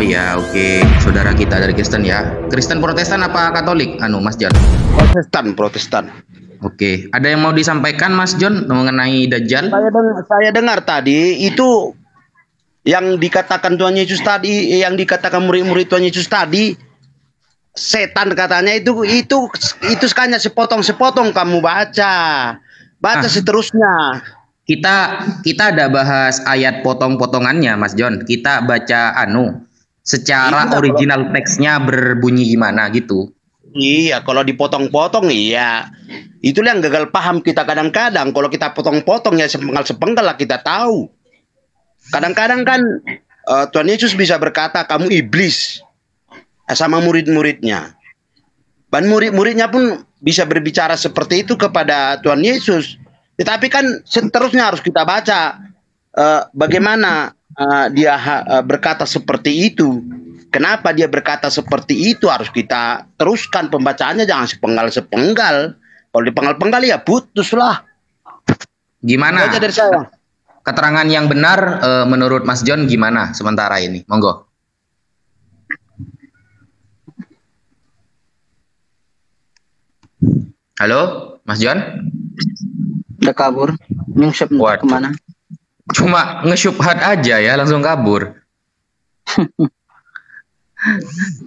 ya, oke. Saudara kita dari Kristen ya. Kristen Protestan apa Katolik? Mas John. Protestan, Protestan. Oke. Ada yang mau disampaikan Mas John mengenai Dajjal? Saya dengar tadi itu yang dikatakan Tuhan Yesus tadi, yang dikatakan murid-murid Tuhan Yesus tadi, setan katanya itu sekanya sepotong-sepotong kamu baca seterusnya. Kita ada bahas ayat potong-potongannya Mas John. Kita baca secara original teksnya berbunyi gimana gitu. Iya, kalau dipotong-potong iya. Itulah yang gagal paham kita kadang-kadang. Kalau kita potong-potong ya sepenggal-sepenggal lah kita tahu. Kadang-kadang kan Tuhan Yesus bisa berkata kamu iblis sama murid-muridnya. Dan murid-muridnya pun bisa berbicara seperti itu kepada Tuhan Yesus. Tetapi kan seterusnya harus kita baca bagaimana dia berkata seperti itu. Kenapa dia berkata seperti itu, harus kita teruskan pembacaannya, jangan sepenggal-sepenggal. Kalau dipenggal-penggal ya putuslah. Gimana? Itu aja dari saya. Keterangan yang benar menurut Mas John gimana sementara ini? Monggo. Halo, Mas John? Udah kabur. Nyungsep kemana? Cuma nge-syubhat aja ya, langsung kabur.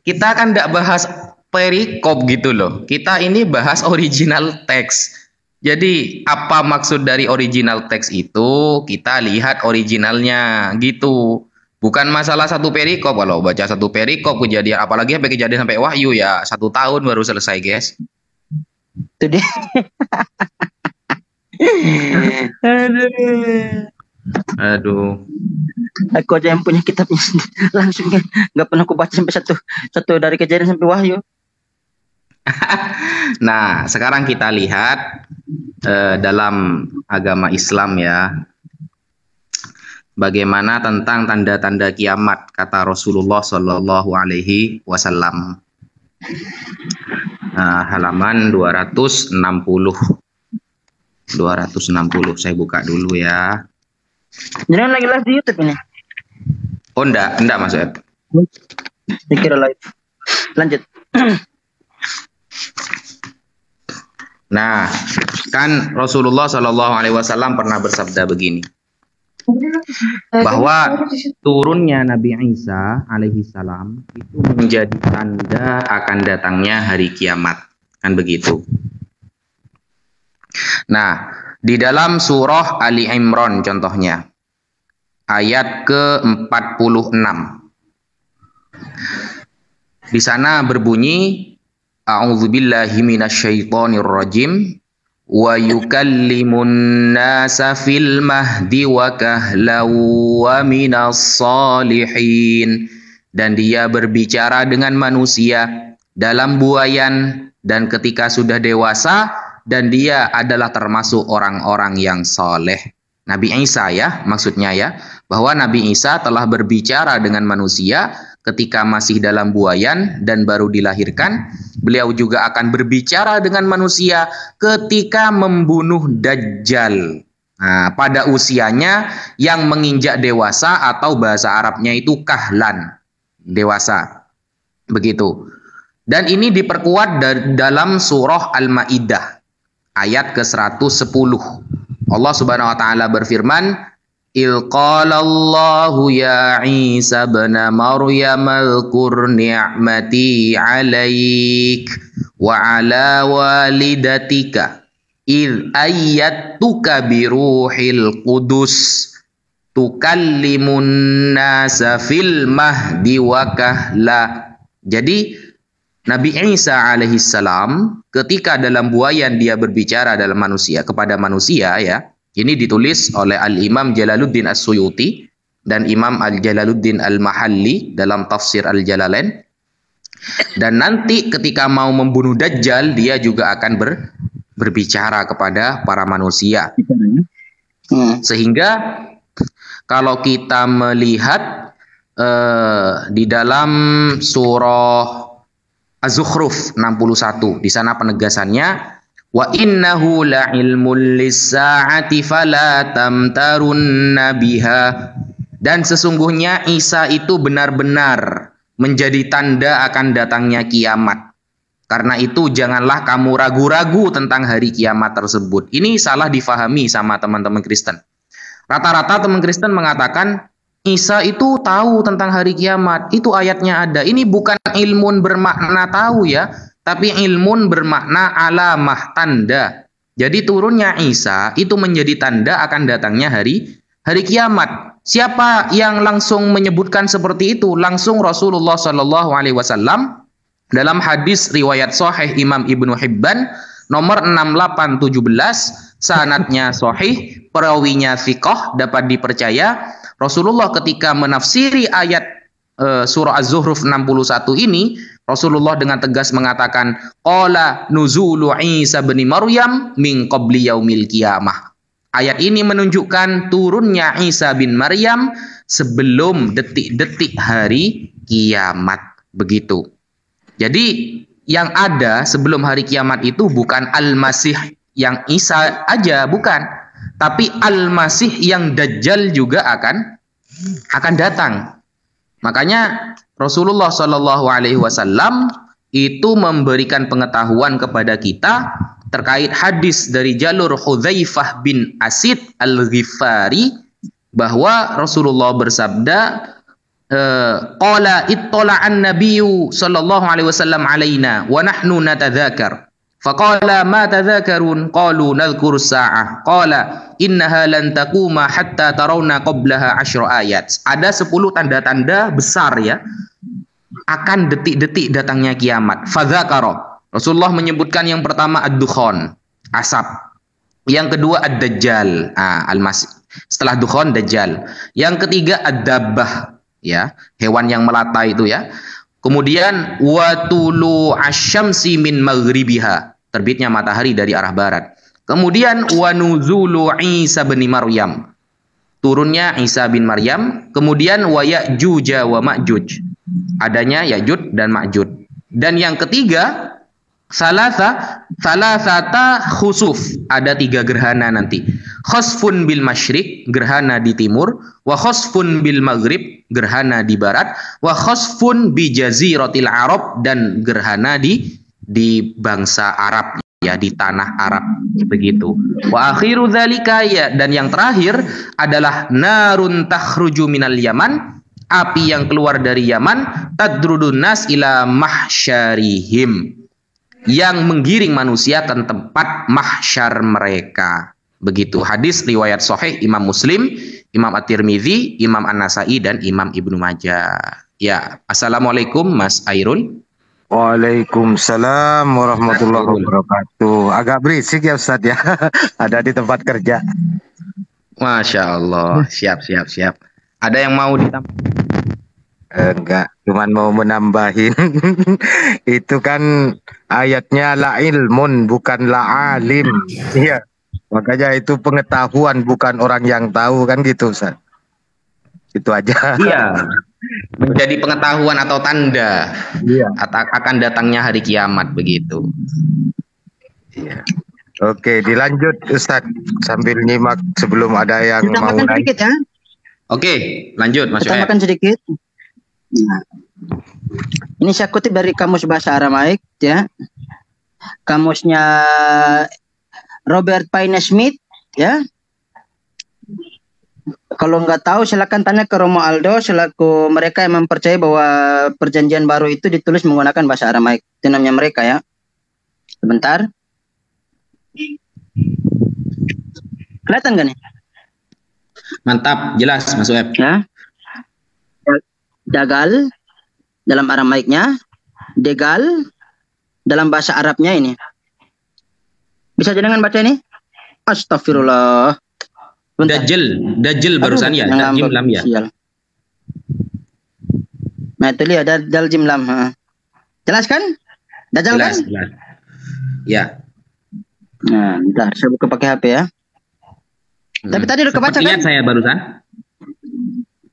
Kita kan tidak bahas perikop gitu loh. Kita ini bahas original teks. Jadi apa maksud dari original teks itu? Kita lihat originalnya gitu. Bukan masalah satu perikop. Kalau baca satu perikop kejadian, apalagi sampai kejadian sampai wahyu ya 1 tahun baru selesai guys. Itu dia. Aduh. Aku aja yang punya kitabnya langsung kan nggak pernah aku baca sampai satu dari kejadian sampai wahyu. Nah, sekarang kita lihat dalam agama Islam ya, bagaimana tentang tanda-tanda kiamat kata Rasulullah Shallallahu Alaihi Wasallam. Halaman 260. Saya buka dulu ya. Jangan lagi live di YouTube ini. Oh enggak Mas Ed. Dikira live. Lanjut. Nah, kan Rasulullah Shallallahu Alaihi Wasallam pernah bersabda begini, bahwa turunnya Nabi Isa alaihi salam itu menjadi tanda akan datangnya hari kiamat, kan begitu. Nah, di dalam surah Ali Imran contohnya ayat ke-46. Di sana berbunyi A'udzubillahi minasyaitonirrajim wa yukallimun nasa fil mahdi wa kahlan wa minas salihin, dan dia berbicara dengan manusia dalam buayan dan ketika sudah dewasa, dan dia adalah termasuk orang-orang yang soleh. Nabi Isa ya, maksudnya ya, bahwa Nabi Isa telah berbicara dengan manusia ketika masih dalam buayan dan baru dilahirkan. Beliau juga akan berbicara dengan manusia ketika membunuh Dajjal. Nah, pada usianya yang menginjak dewasa, atau bahasa Arabnya itu kahlan, dewasa. Begitu. Dan ini diperkuat dalam surah Al-Maidah ayat ke-110. Allah Subhanahu wa taala berfirman, "Il qalallahu ya Isa ibn Maryam al-qur ni'mati 'alaik wa 'ala walidatika id ayyatuka bi ruhil qudus tukallimun nasa fil mahdi wa kahla." Jadi Nabi Isa alaihi salam ketika dalam buayan dia berbicara dalam manusia kepada manusia ya. Ini ditulis oleh Al-Imam Jalaluddin As-Suyuti dan Imam Al-Jalaluddin Al-Mahalli dalam tafsir Al-Jalalain. Dan nanti ketika mau membunuh Dajjal, dia juga akan berbicara kepada para manusia. Sehingga kalau kita melihat di dalam surah Az-Zukhruf 61, di sana penegasannya, wa innahu la ilmul lis-sa'ati fala tamtarunna biha. Dan sesungguhnya Isa itu benar-benar menjadi tanda akan datangnya kiamat. Karena itu janganlah kamu ragu-ragu tentang hari kiamat tersebut. Ini salah difahami sama teman-teman Kristen. Rata-rata teman Kristen mengatakan Isa itu tahu tentang hari kiamat. Itu ayatnya ada. Ini bukan ilmun bermakna tahu ya, tapi ilmun bermakna alamah, tanda. Jadi turunnya Isa itu menjadi tanda akan datangnya hari kiamat. Siapa yang langsung menyebutkan seperti itu? Langsung Rasulullah Shallallahu Alaihi Wasallam dalam hadis riwayat Sahih Imam Ibnu Hibban nomor 6817, sanadnya sahih, perawinya thiqah, dapat dipercaya. Rasulullah ketika menafsiri ayat surah Az-Zukhruf 61 ini, Rasulullah dengan tegas mengatakan, qala nuzulu Isa bin Maryam min qabli yaumil qiyamah. Ayat ini menunjukkan turunnya Isa bin Maryam sebelum detik-detik hari kiamat. Begitu. Jadi yang ada sebelum hari kiamat itu bukan Al-Masih yang Isa aja, bukan. Tapi Al-Masih yang Dajjal juga akan datang. Makanya Rasulullah Shallallahu Alaihi Wasallam itu memberikan pengetahuan kepada kita terkait hadis dari jalur Hudzaifah bin Asid Al-Ghifari bahwa Rasulullah bersabda, qala ittala'an nabiyyu sallallahu alaihi wasallam alaina wa nahnu natadzakar faqala ma tadzakarun qalu nadhkuru sa'ah qala innaha lan taquma hatta tarawna qablaha 10 ayat. Ada 10 tanda-tanda besar ya akan detik-detik datangnya kiamat. Fadzakara, Rasulullah menyebutkan yang pertama ad-dukhan, asap. Yang kedua ad-dajjal, al-masih. Setelah dukhan, dajjal. Yang ketiga ad-dabbah, ya, hewan yang melata itu ya. Kemudian watulu asyamsi min maghribiha, terbitnya matahari dari arah barat. Kemudian wa nuzulu Isa bin Maryam, turunnya Isa bin Maryam. Kemudian wa Ya'juj wa Ma'juj, adanya Ya'juj dan Ma'juj. Dan yang ketiga salasata khusuf, ada 3 gerhana nanti. Khasfun bil masyriq, gerhana di timur, wa khasfun bil maghrib, gerhana di barat, wa khasfun bi jaziratil Arab, dan gerhana di bangsa Arab ya, di tanah Arab, begitu. Wa akhiru dzalika, ya, dan yang terakhir adalah narun takhruju minal Yaman, api yang keluar dari Yaman, tadrudun nas ila mahsyarihim, yang menggiring manusia ke tempat mahsyar mereka. Begitu hadis riwayat sahih Imam Muslim, Imam At-Tirmidzi, Imam An-Nasai, dan Imam Ibnu Majah. Ya, assalamualaikum Mas Airul. Waalaikumsalam warahmatullahi wabarakatuh. Agak berisik ya Ustaz ya. Ada di tempat kerja. Masya Allah. Siap. Ada yang mau ditambah? Enggak, cuman mau menambahin. Itu kan ayatnya la ilmun, bukan la alim. Iya. Makanya itu pengetahuan, bukan orang yang tahu, kan gitu Ustaz. Itu aja. Iya. Menjadi pengetahuan atau tanda, iya, akan datangnya hari kiamat, begitu. Iya. Oke, dilanjut Ustaz sambil nyimak sebelum ada yang mau nanya. Sedikit ya. Oke, lanjut Mas Yoel. Tambahkan sedikit. Nah, ini saya kutip dari kamus bahasa Aramaik ya. Kamusnya Robert Payne Smith ya. Kalau nggak tahu silakan tanya ke Romo Aldo selaku mereka yang mempercayai bahwa perjanjian baru itu ditulis menggunakan bahasa Aramaik. Itu namanya mereka ya. Sebentar. Kelihatan nggak nih? Mantap, jelas Mas Web. Ya. Dagal dalam Aramaiknya, degal dalam bahasa Arabnya ini. Bisa jenengan baca ini? Astagfirullah. Dajjal barusan ya, Dajjal lam ya. Sial. Nah itu lihat Dajjal jim lam. Jelas kan? Dajjal kan? Jelas. Ya. Nah, bentar saya buka pakai HP ya. Tapi tadi udah kebaca kan? Lihat saya barusan.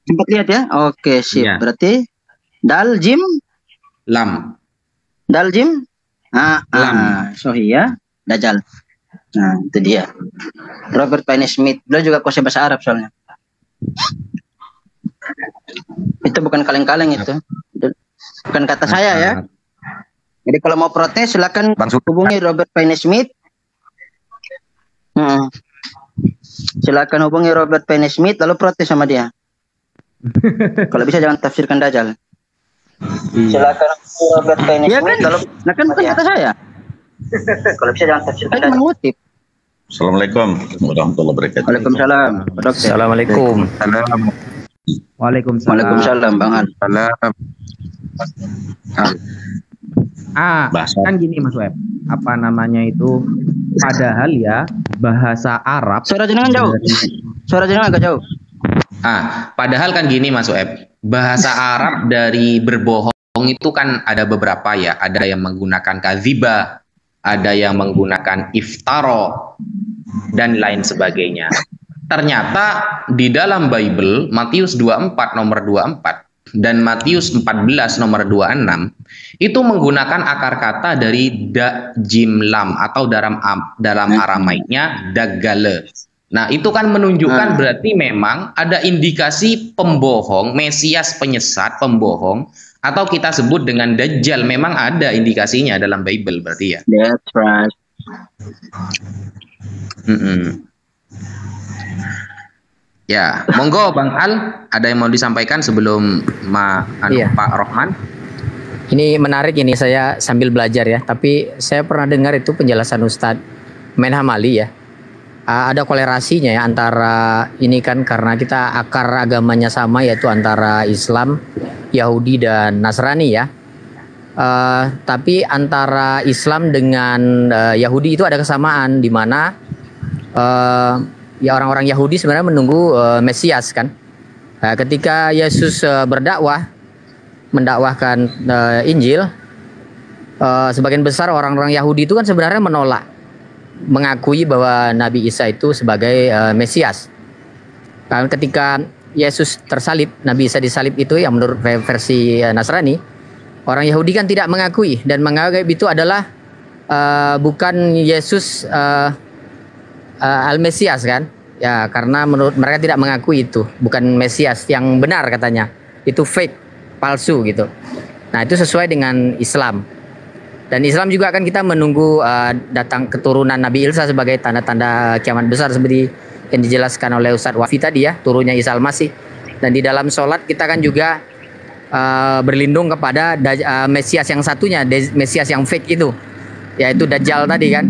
Sempat lihat ya? Oke, sip. Ya. Berarti dal jim lam. Dal jim lam. Sohi ya, Dajjal. Nah, itu dia. Robert Payne Smith. Beliau juga kuasa bahasa Arab soalnya. Itu bukan kaleng-kaleng itu. Bukan kata saya ya. Jadi kalau mau protes silakan hubungi Robert Payne Smith. Silakan hubungi Robert Payne Smith lalu protes sama dia. Kalau bisa jangan tafsirkan Dajjal. Silakan hubungi Robert Payne Smith lalu kan bukan kata saya. Kalau bisa jangan tafsirkan Dajjal. Mengutip. Assalamualaikum warahmatullahi wabarakatuh. Waalaikumsalam. Assalamualaikum. Waalaikumsalam. Waalaikumsalam Bang Al. Kan gini Mas Web, apa namanya itu, padahal ya bahasa Arab. Suara jenengan jauh. Suara jenengan agak jauh. Padahal kan gini Mas Web, bahasa Arab dari berbohong itu kan ada beberapa ya, ada yang menggunakan kadziba, ada yang menggunakan iftaro dan lain sebagainya. Ternyata di dalam Bible Matius 24 nomor 24 dan Matius 14 nomor 26 itu menggunakan akar kata dari da jim lam atau dalam Aramaiknya daggale. Nah, itu kan menunjukkan berarti memang ada indikasi pembohong, Mesias penyesat, pembohong, atau kita sebut dengan Dajjal, memang ada indikasinya dalam Bible berarti ya. That's right. Ya, monggo Bang Al, ada yang mau disampaikan sebelum Pak Rohman? Ini menarik, ini saya sambil belajar ya, tapi saya pernah dengar itu penjelasan Ustadz Menham Ali ya. Ada kolerasinya ya antara ini kan karena kita akar agamanya sama, yaitu antara Islam, Yahudi dan Nasrani ya. Tapi antara Islam dengan Yahudi itu ada kesamaan, di mana ya orang-orang Yahudi sebenarnya menunggu Mesias kan. Ketika Yesus mendakwahkan Injil, sebagian besar orang-orang Yahudi itu kan sebenarnya menolak, mengakui bahwa Nabi Isa itu sebagai Mesias. Karena ketika Yesus tersalib, Nabi Isa disalib itu yang menurut versi Nasrani, orang Yahudi kan tidak mengakui dan menganggap itu adalah bukan Yesus Al-Mesias kan. Ya, karena menurut mereka tidak mengakui itu bukan Mesias yang benar, katanya itu fake, palsu gitu. Nah, itu sesuai dengan Islam. Dan Islam juga kan kita menunggu datang keturunan Nabi Isa sebagai tanda-tanda kiamat besar seperti yang dijelaskan oleh Ustadz Wafi tadi ya, turunnya Isa Al-Masih. Dan di dalam sholat kita kan juga berlindung kepada Mesias yang satunya, Mesias yang fake itu, yaitu Dajjal tadi kan.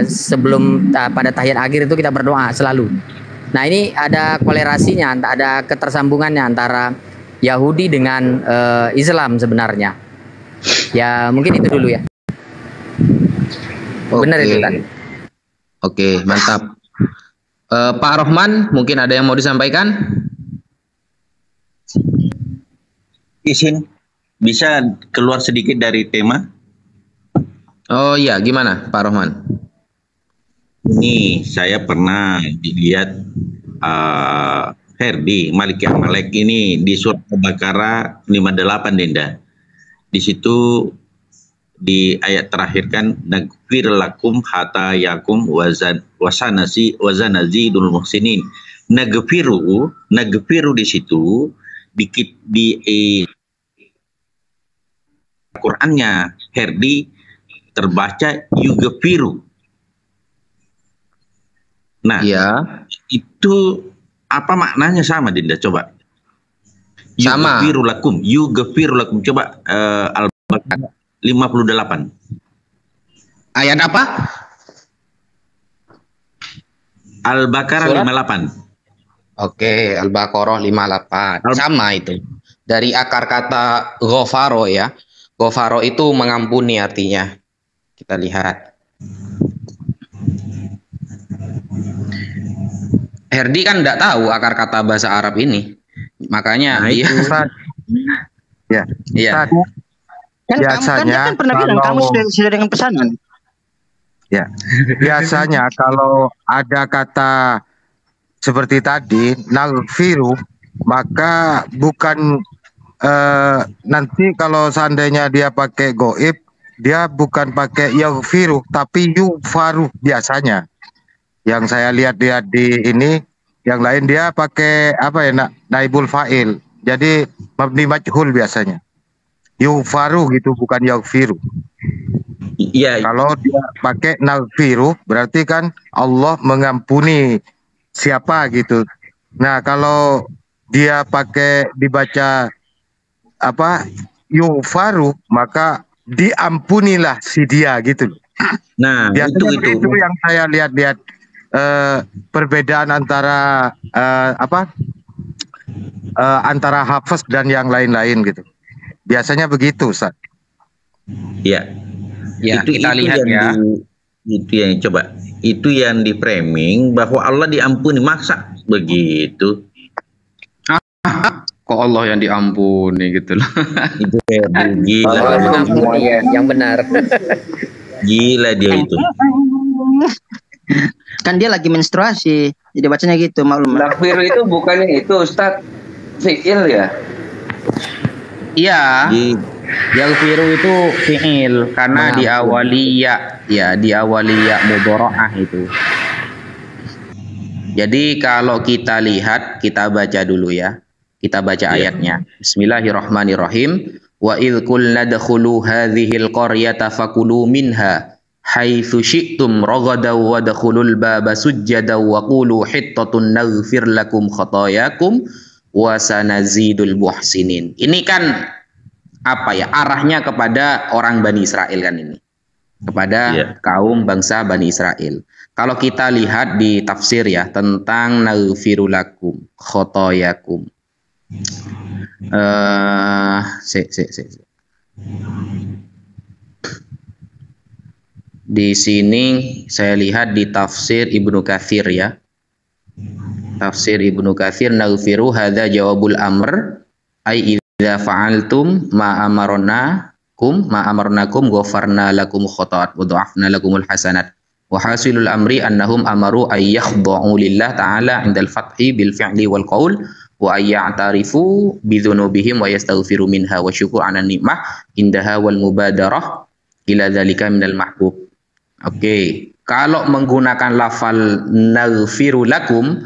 Sebelum pada tahiyat akhir itu kita berdoa selalu. Nah, ini ada kolerasinya, ada ketersambungannya antara Yahudi dengan Islam sebenarnya. Ya mungkin itu dulu ya. Benar itu kan. Oke, mantap. Pak Rohman, mungkin ada yang mau disampaikan? Izin, bisa keluar sedikit dari tema? Oh iya, gimana Pak Rohman? Ini saya pernah dilihat Herdi Malik Amalek ini di surat Al-Baqarah 58 Dinda. Di situ di ayat terakhir kan nagfir lakum hatta yakum wazanazidul muhsinin. Nagfiru di situ di Qur'annya Herdi terbaca yugefiru. Nah, ya, itu apa maknanya sama Dinda? Coba. Sama. Yugefiru lakum. Coba Al-Baqarah 58. Ayat apa? Al-Baqarah 58. Oke, Al-Baqarah 58. Sama itu. Dari akar kata ghafaro ya. Ghafaro itu mengampuni artinya. Kita lihat. Herdi kan enggak tahu akar kata bahasa Arab ini. Makanya nah, dia ya. Kan biasanya kamu kan pernah bilang kamu sudah dengan pesanan. Ya. Biasanya kalau ada kata seperti tadi nagfiru, maka bukan nanti kalau seandainya dia pakai goib, dia bukan pakai yaghfiru tapi yufaru biasanya. Yang saya lihat di ini Yang lain dia pakai apa ya, naibul fa'il. Jadi mabni majhul biasanya. Yughfaru gitu, bukan yaghfiru. Iya. Kalau dia pakai naghfiru berarti kan Allah mengampuni siapa gitu. Nah, kalau dia pakai dibaca apa yughfaru, maka diampunilah si dia gitu. Nah, Biasanya itu itu yang saya lihat-lihat perbedaan antara antara hafaz dan yang lain-lain gitu. Biasanya begitu, Ustaz. ya. Ya, kita lihat ya. Itu yang coba. Itu yang di framing bahwa Allah diampuni, maksa begitu. Kok Allah yang diampuni gitu loh. Itu gila. Allah mengampuni yang benar. Gila dia itu. Kan dia lagi menstruasi, jadi bacanya gitu, maklum. Naghfiru itu bukannya itu Ustaz fi'il ya? Iya. Yaghfiru itu fi'il karena diawali ya, diawali ya mudharaah itu. Jadi kalau kita lihat, kita baca dulu ya. Kita baca ayatnya. Bismillahirrahmanirrahim. Wa idh qulna dkhulu hadhil qaryata fakulu minha haitsu syi'tum ragadaw wa dkhulul baba sujjadaw wa qulu hittatun naghfir lakum khatayakum wa sanazidul muhsinin. Ini kan apa ya, arahnya kepada orang Bani Israel kan ini, kepada kaum bangsa Bani Israel. Kalau kita lihat di tafsir ya tentang naghfiru lakum khotoyakum, di sini saya lihat di tafsir Ibnu Katsir ya, tafsir Ibnu Katsir, naghfiru hadza jawabul amr ai idza fa'altum ma amarnakum ghafarna lakum khata'at wa dha'afna lakumul hasanat wa hasilul amri annahum amaru ay yakhda'u lillah ta'ala 'indal fathi bil fi'li wal qaul wa ay ya'tarifu bi dzunubihim wa yastaghfiru minha wa syukur 'ala ni'mah indaha wal mubadarah ila dzalika minal mahbub. Oke, kalau menggunakan lafal naghfiru lakum,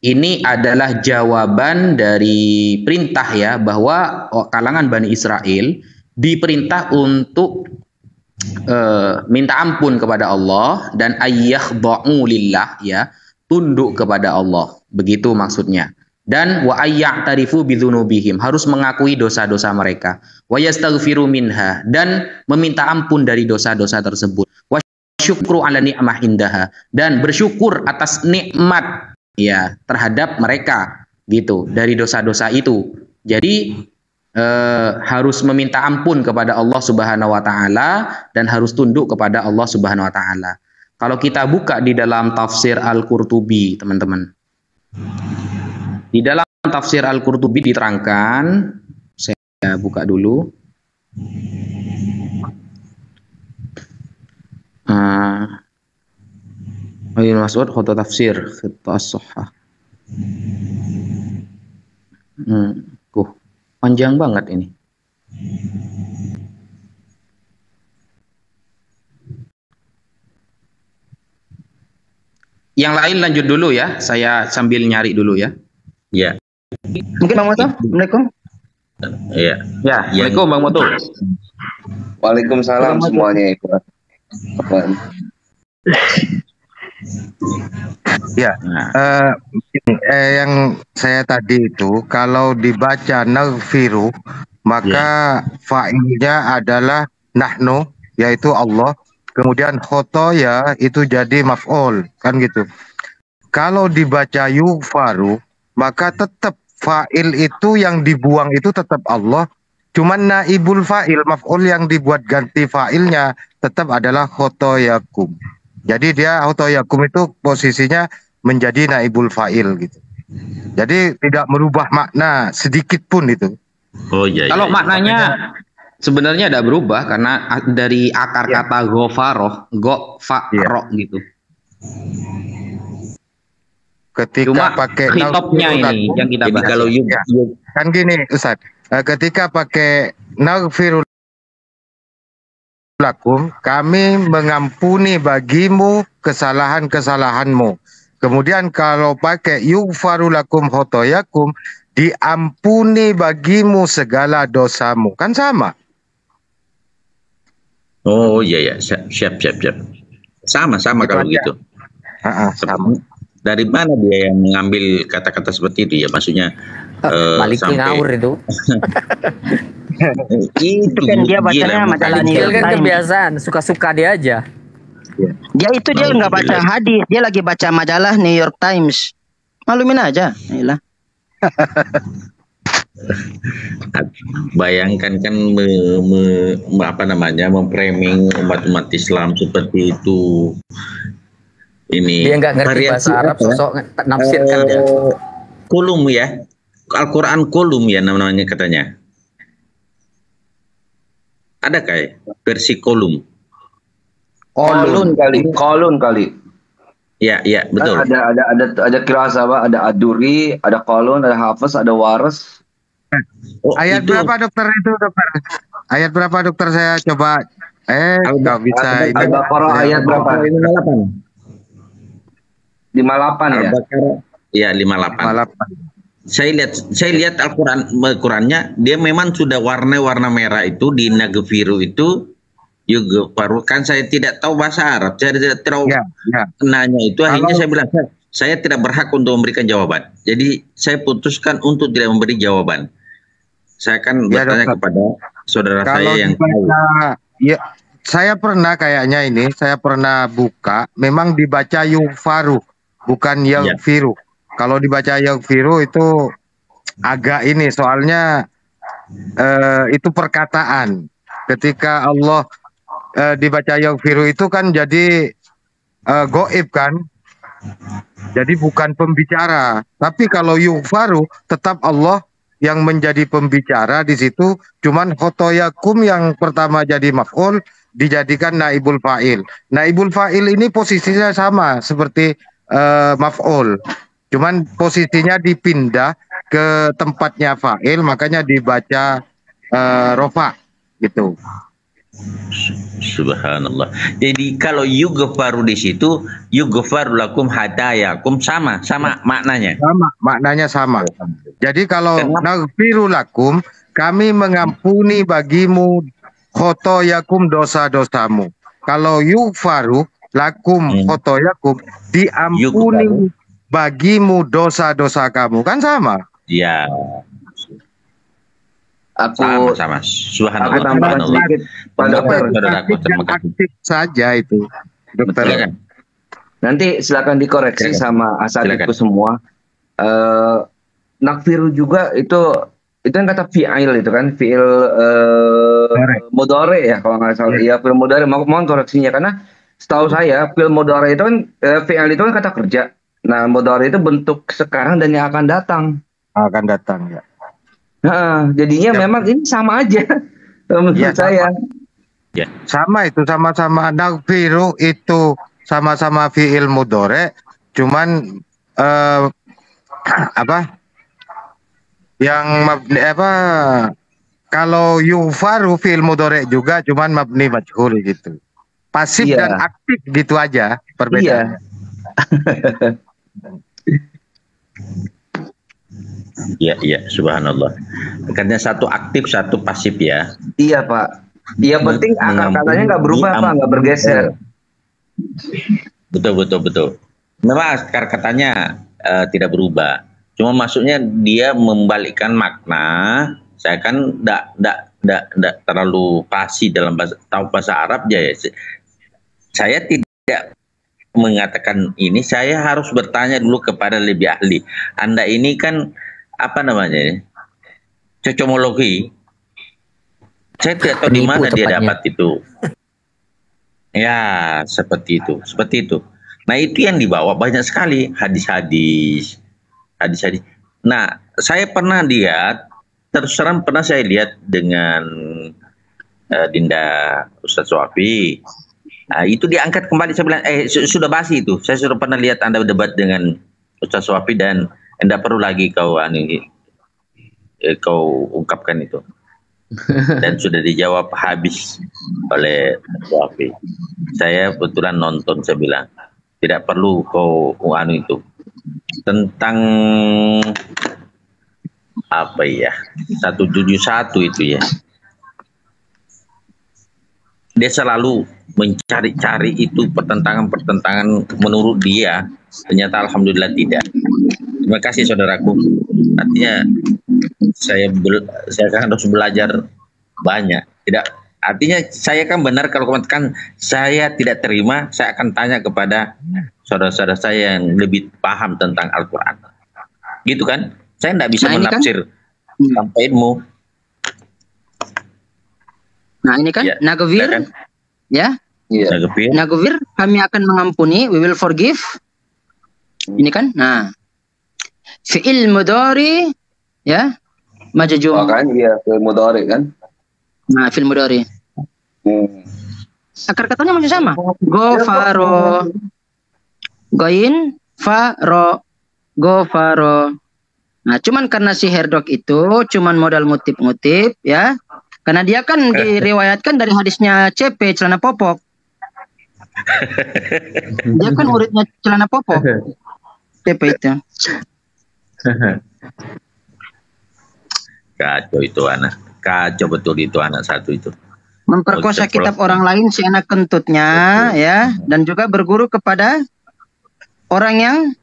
ini adalah jawaban dari perintah ya, bahwa kalangan Bani Israel diperintah untuk minta ampun kepada Allah dan ayyakhda'u lillah ya, tunduk kepada Allah. Begitu maksudnya. Dan wa ayya'tarifu bidzunubihim, harus mengakui dosa-dosa mereka. Wa yastaghfiru minha, dan meminta ampun dari dosa-dosa tersebut. Wa syukru 'ala ni'mah indaha, dan bersyukur atas nikmat ya terhadap mereka gitu dari dosa-dosa itu. Jadi harus meminta ampun kepada Allah Subhanahu wa taala dan harus tunduk kepada Allah Subhanahu wa taala. Kalau kita buka di dalam tafsir Al-Qurtubi, teman-teman. Di dalam tafsir Al-Qurtubi diterangkan, saya buka dulu. Ini maksud khoto tafsir khoto as-sahah. Panjang banget ini. Yang lain lanjut dulu ya, saya sambil nyari dulu ya. Ya. Mungkin Bang Moto, Assalamualaikum. Iya. Ya, Assalamualaikum Bang Moto. Waalaikumsalam semuanya. Ya, yang saya tadi itu kalau dibaca naghfiru maka fa'ilnya adalah nahnu, yaitu Allah. Kemudian khotoya itu jadi maf'ul, kan gitu. Kalau dibaca yughfaru maka tetap fa'il itu yang dibuang itu tetap Allah. Cuman naibul fa'il, maf'ul yang dibuat ganti fa'ilnya tetap adalah khotoyakum. Jadi dia khotoyakum itu posisinya menjadi naibul fa'il gitu. Jadi tidak merubah makna sedikit pun itu. Oh iya. Kalau maknanya sebenarnya ada berubah karena dari akar kata ghafaroh, go-fa-ro gitu. Ketika Cuma pakai hitopnya ini yang kita bahas. Kalau kan gini Ustaz, ketika pakai naghfiru lakum, kami mengampuni bagimu kesalahan-kesalahanmu. Kemudian kalau pakai yughfaru lakum khotoyakum, diampuni bagimu segala dosamu. Kan sama. Oh iya ya, siap. Sama Itu kalau aja. gitu. Sama. Dari mana dia yang mengambil kata-kata seperti itu ya? Maksudnya balik ke sampai ngawur itu. Itu kan dia bacanya majalah New Dia York kan Times. kebiasaan, suka-suka dia aja. Dia nggak baca hadis, dia lagi baca majalah New York Times. Malumin aja. Yalah. Bayangkan kan memframing umat Islam seperti itu. Ini Dia nggak ngerti bahasa Arab, sosok nafsirkan dia. Kolum ya, Al-Quran kolum ya namanya katanya. Ada kayak versi kolum? Kolun kali. Ya betul. Ada kirasa apa? Ada Aduri, ada Kolun, ada Hafiz, ada Waras. Ayat itu berapa dokter itu dokter? Ayat berapa dokter saya coba? Nggak bisa ini. Al-Baqarah ayat berapa? 58 ya. Al-Baqarah ya 58. Saya lihat Al-Qurannya dia memang sudah warna merah itu di Nagfiru itu juga baru kan saya tidak tahu bahasa Arab, saya tidak tahu nanya itu, akhirnya saya bilang saya tidak berhak untuk memberikan jawaban. Jadi saya putuskan untuk tidak memberi jawaban. Saya akan bertanya kepada saudara saya yang tahu. Ya, saya pernah buka, memang dibaca yughfaru, bukan yaghfiru. Kalau dibaca yaghfiru itu agak ini, soalnya itu perkataan. Ketika Allah dibaca yaghfiru itu kan jadi goib kan, jadi bukan pembicara. Tapi kalau yughfaru tetap Allah yang menjadi pembicara di situ, cuman khotoyakum yang pertama jadi maf'ul dijadikan naibul fa'il. Naibul fa'il ini posisinya sama seperti maf'ul, cuman posisinya dipindah ke tempatnya fa'il, makanya dibaca rofa gitu. Subhanallah. Jadi kalau yughfaru di situ, yughfaru lakum hadayakum sama maknanya. Maknanya sama. Jadi kalau naghfiru lakum, kami mengampuni bagimu khotoyakum, dosa-dosamu. Kalau yughfaru lakum khotoyakum, diampuni bagimu dosa-dosa kamu. Kan sama? Ya. Aku sama. Subhanallah. tambahkan sedikit Pak Dokter. Aktif saja itu, dokter. Nanti silakan dikoreksi sama asatidku semua. Nakfiru juga itu kan kata fi'il itu kan, fi'il mudhari ya kalau nggak salah. Iya, fi'il mudhari. Mohon koreksinya karena setahu saya fi'il mudhari itu kan fi'il itu kan kata kerja. Nah, mudhari itu bentuk sekarang dan yang akan datang. Akan datang ya. Nah, jadinya memang ini sama aja menurut saya. Ya. Sama itu, sama-sama naghfiru itu sama-sama fi'il mudhari, cuman kalau yughfaru fi'il mudhari juga, cuman mabni majhul gitu. Pasif dan aktif gitu aja perbedaan. Iya, subhanallah. Karena satu aktif, satu pasif ya. Iya Pak. Yang penting akar katanya nggak berubah Pak, nggak bergeser. Betul. Memang akar katanya tidak berubah. Cuma maksudnya dia membalikkan makna. Saya kan tidak terlalu fasih dalam bahasa Arab ya. Saya tidak mengatakan ini, saya harus bertanya dulu kepada lebih ahli. Anda ini kan cocomologi. Saya tidak tahu di mana dia dapat itu. Ya, seperti itu. Nah, itu yang dibawa banyak sekali hadis-hadis. Nah, saya pernah lihat, terus terang pernah saya lihat dengan Dinda Ustadz Soafi. Nah, itu diangkat kembali, saya bilang, sudah basi itu. Saya sudah pernah lihat Anda berdebat dengan Ustadz Soafi dan Anda perlu lagi kau ungkapkan itu. Dan sudah dijawab habis oleh Soafi. Saya kebetulan nonton, saya bilang, Tidak perlu kau anu itu. Tentang apa ya? 171 itu ya. Dia selalu mencari-cari itu pertentangan-pertentangan menurut dia. Ternyata alhamdulillah tidak. Terima kasih saudaraku. Artinya saya kan harus belajar banyak. Tidak, artinya saya kan benar kalau katakan saya tidak terima, saya akan tanya kepada saudara-saudara saya yang lebih paham tentang Al-Quran. Gitu kan? Saya tidak bisa menafsir tanpa ilmu. Nah ini kan Ya, Nagavir, kan? ya. Nagavir, kami akan mengampuni, we will forgive. Ini kan, nah, fi'il mudhari, ya, majjum. Kan, iya, fi'il mudhari kan. Nah, fi'il mudhari. Akar katanya masih sama. Gofaro, goin, faro, gofaro. Nah, cuman karena si Herdok itu cuman modal ngutip-ngutip, ya. Karena dia kan diriwayatkan dari hadisnya CP, celana popok. Dia kan muridnya celana popok. CP itu. Kacau itu anak. Kacau betul itu anak satu itu. Memperkosa kitab orang lain si anak kentutnya, ya. Dan juga berguru kepada orang yang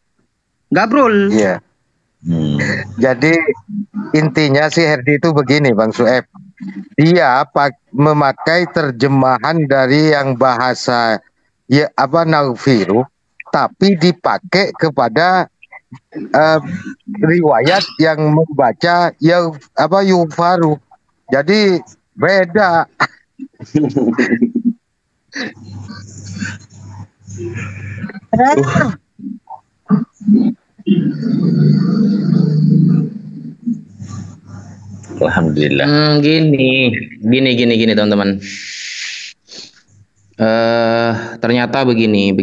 gabrul. Iya. Jadi intinya si Herdi itu begini Bang Sueb. Dia memakai terjemahan dari yang bahasa ya apa Nagviru, tapi dipakai kepada riwayat yang membaca ya apa Yufaru. Jadi beda. Alhamdulillah. Gini teman-teman. Ternyata begini.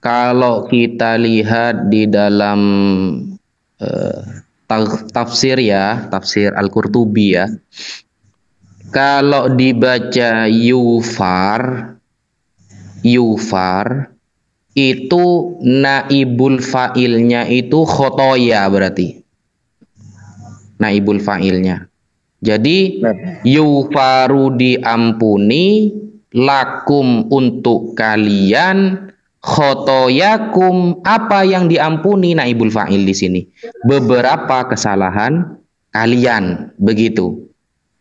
Kalau kita lihat di dalam tafsir Al-Qurtubi ya. Kalau dibaca yufar itu naibul fa'ilnya itu khotoya berarti. Naibul fa'ilnya. Jadi yufaru diampuni, lakum untuk kalian, khotoyakum apa yang diampuni naibul fa'il di sini. Beberapa kesalahan kalian, begitu.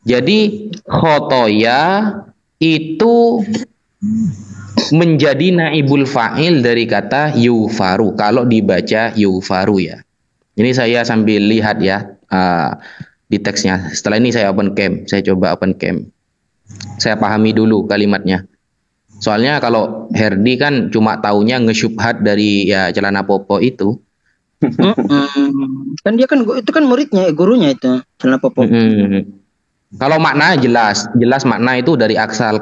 Jadi khotoya itu menjadi naibul fa'il dari kata yufaru kalau dibaca yufaru ya. Ini saya sambil lihat ya. Di teksnya. Setelah ini saya coba open cam. Saya pahami dulu kalimatnya. Soalnya kalau Herdi kan cuma taunya ngesyubhat dari ya celana popo itu. Kan dia kan itu kan muridnya, gurunya itu celana popo. Kalau makna jelas makna itu dari akar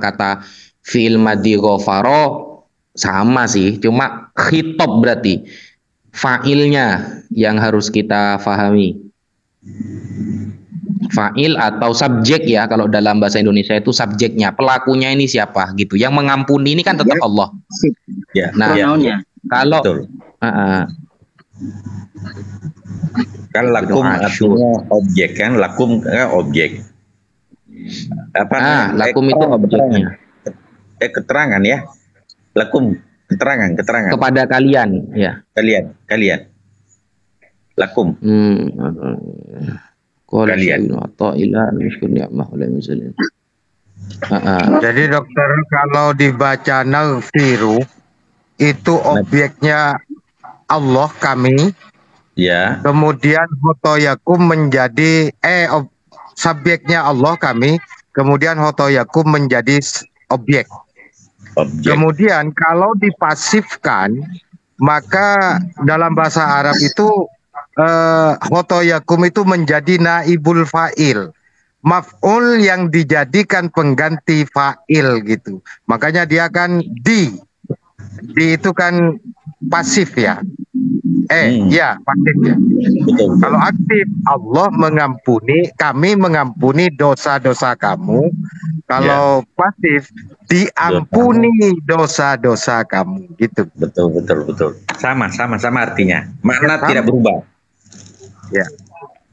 kata fi'il madhi ghafaro sama sih, cuma khitab berarti fa'ilnya yang harus kita fahami. Fa'il atau subjek ya, kalau dalam bahasa Indonesia itu subjeknya, pelakunya ini siapa gitu. Yang mengampuni ini kan tetap Allah. Ya. Nah, kalau kan lakum artinya objek kan, lakum kan objek. Apa? Lakum itu objeknya. Keterangan ya. Lakum keterangan kepada kalian ya. Kalian. Lakum. Kalian. Jadi dokter kalau dibaca Nagfiru itu objeknya Allah kami. Ya. Kemudian hotoyakum menjadi subjeknya Allah kami. Kemudian hotoyakum menjadi objek. Kemudian kalau dipasifkan maka dalam bahasa Arab itu hotoyakum itu menjadi naibul fa'il, maf'ul yang dijadikan pengganti fa'il gitu. Makanya dia kan di itu kan pasif ya. Ya pasif ya. Betul. Kalau aktif Allah mengampuni, kami mengampuni dosa-dosa kamu. Kalau pasif, diampuni dosa-dosa kamu, gitu. Betul. Sama artinya. Makna tidak berubah. Ya.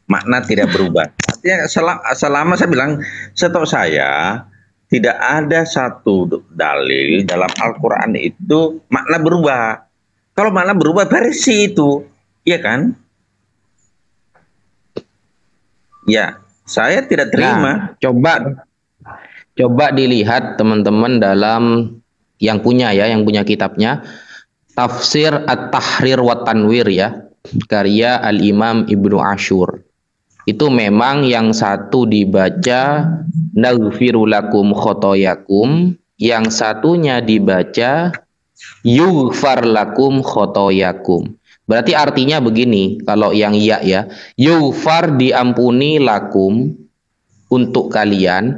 Makna tidak berubah. Artinya selama saya bilang, setahu saya tidak ada satu dalil dalam Al-Quran itu makna berubah. Kalau makna berubah versi itu, iya kan? Ya, saya tidak terima. Nah, coba dilihat teman-teman dalam yang punya kitabnya Tafsir At-Tahrir wa Tanwir ya, karya Al-Imam Ibnu Ashur. Itu memang yang satu dibaca naghfiru lakum khotoyakum, yang satunya dibaca yughfar lakum khotoyakum. Berarti artinya begini, kalau yang ya, yughfar diampuni lakum untuk kalian.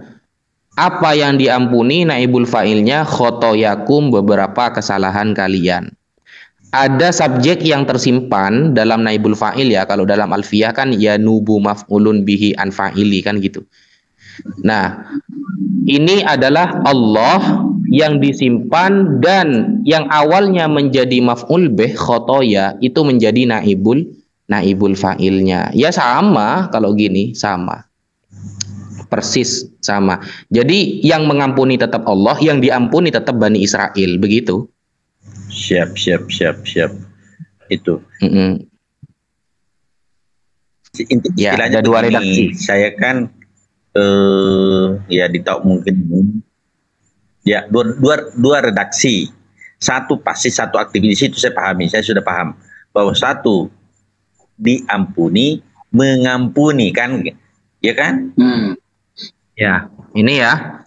Apa yang diampuni naibul fa'ilnya khotoyakum, beberapa kesalahan kalian. Ada subjek yang tersimpan dalam naibul fa'il ya, kalau dalam alfiyah kan yanubu maf'ulun bihi an fa'ili kan gitu. Nah, ini adalah Allah yang disimpan, dan yang awalnya menjadi maf'ul bih khotoya itu menjadi naibul fa'ilnya. Ya sama, kalau gini sama. Persis sama. Jadi yang mengampuni tetap Allah, yang diampuni tetap Bani Israel, begitu. Siap. Itu. Ya, ada dua redaksi. Saya kan ya ditahu mungkin ya dua redaksi. Satu pasti satu aktivitas itu saya pahami. Saya sudah paham bahwa satu diampuni, mengampuni kan, ya kan? Ya, ini ya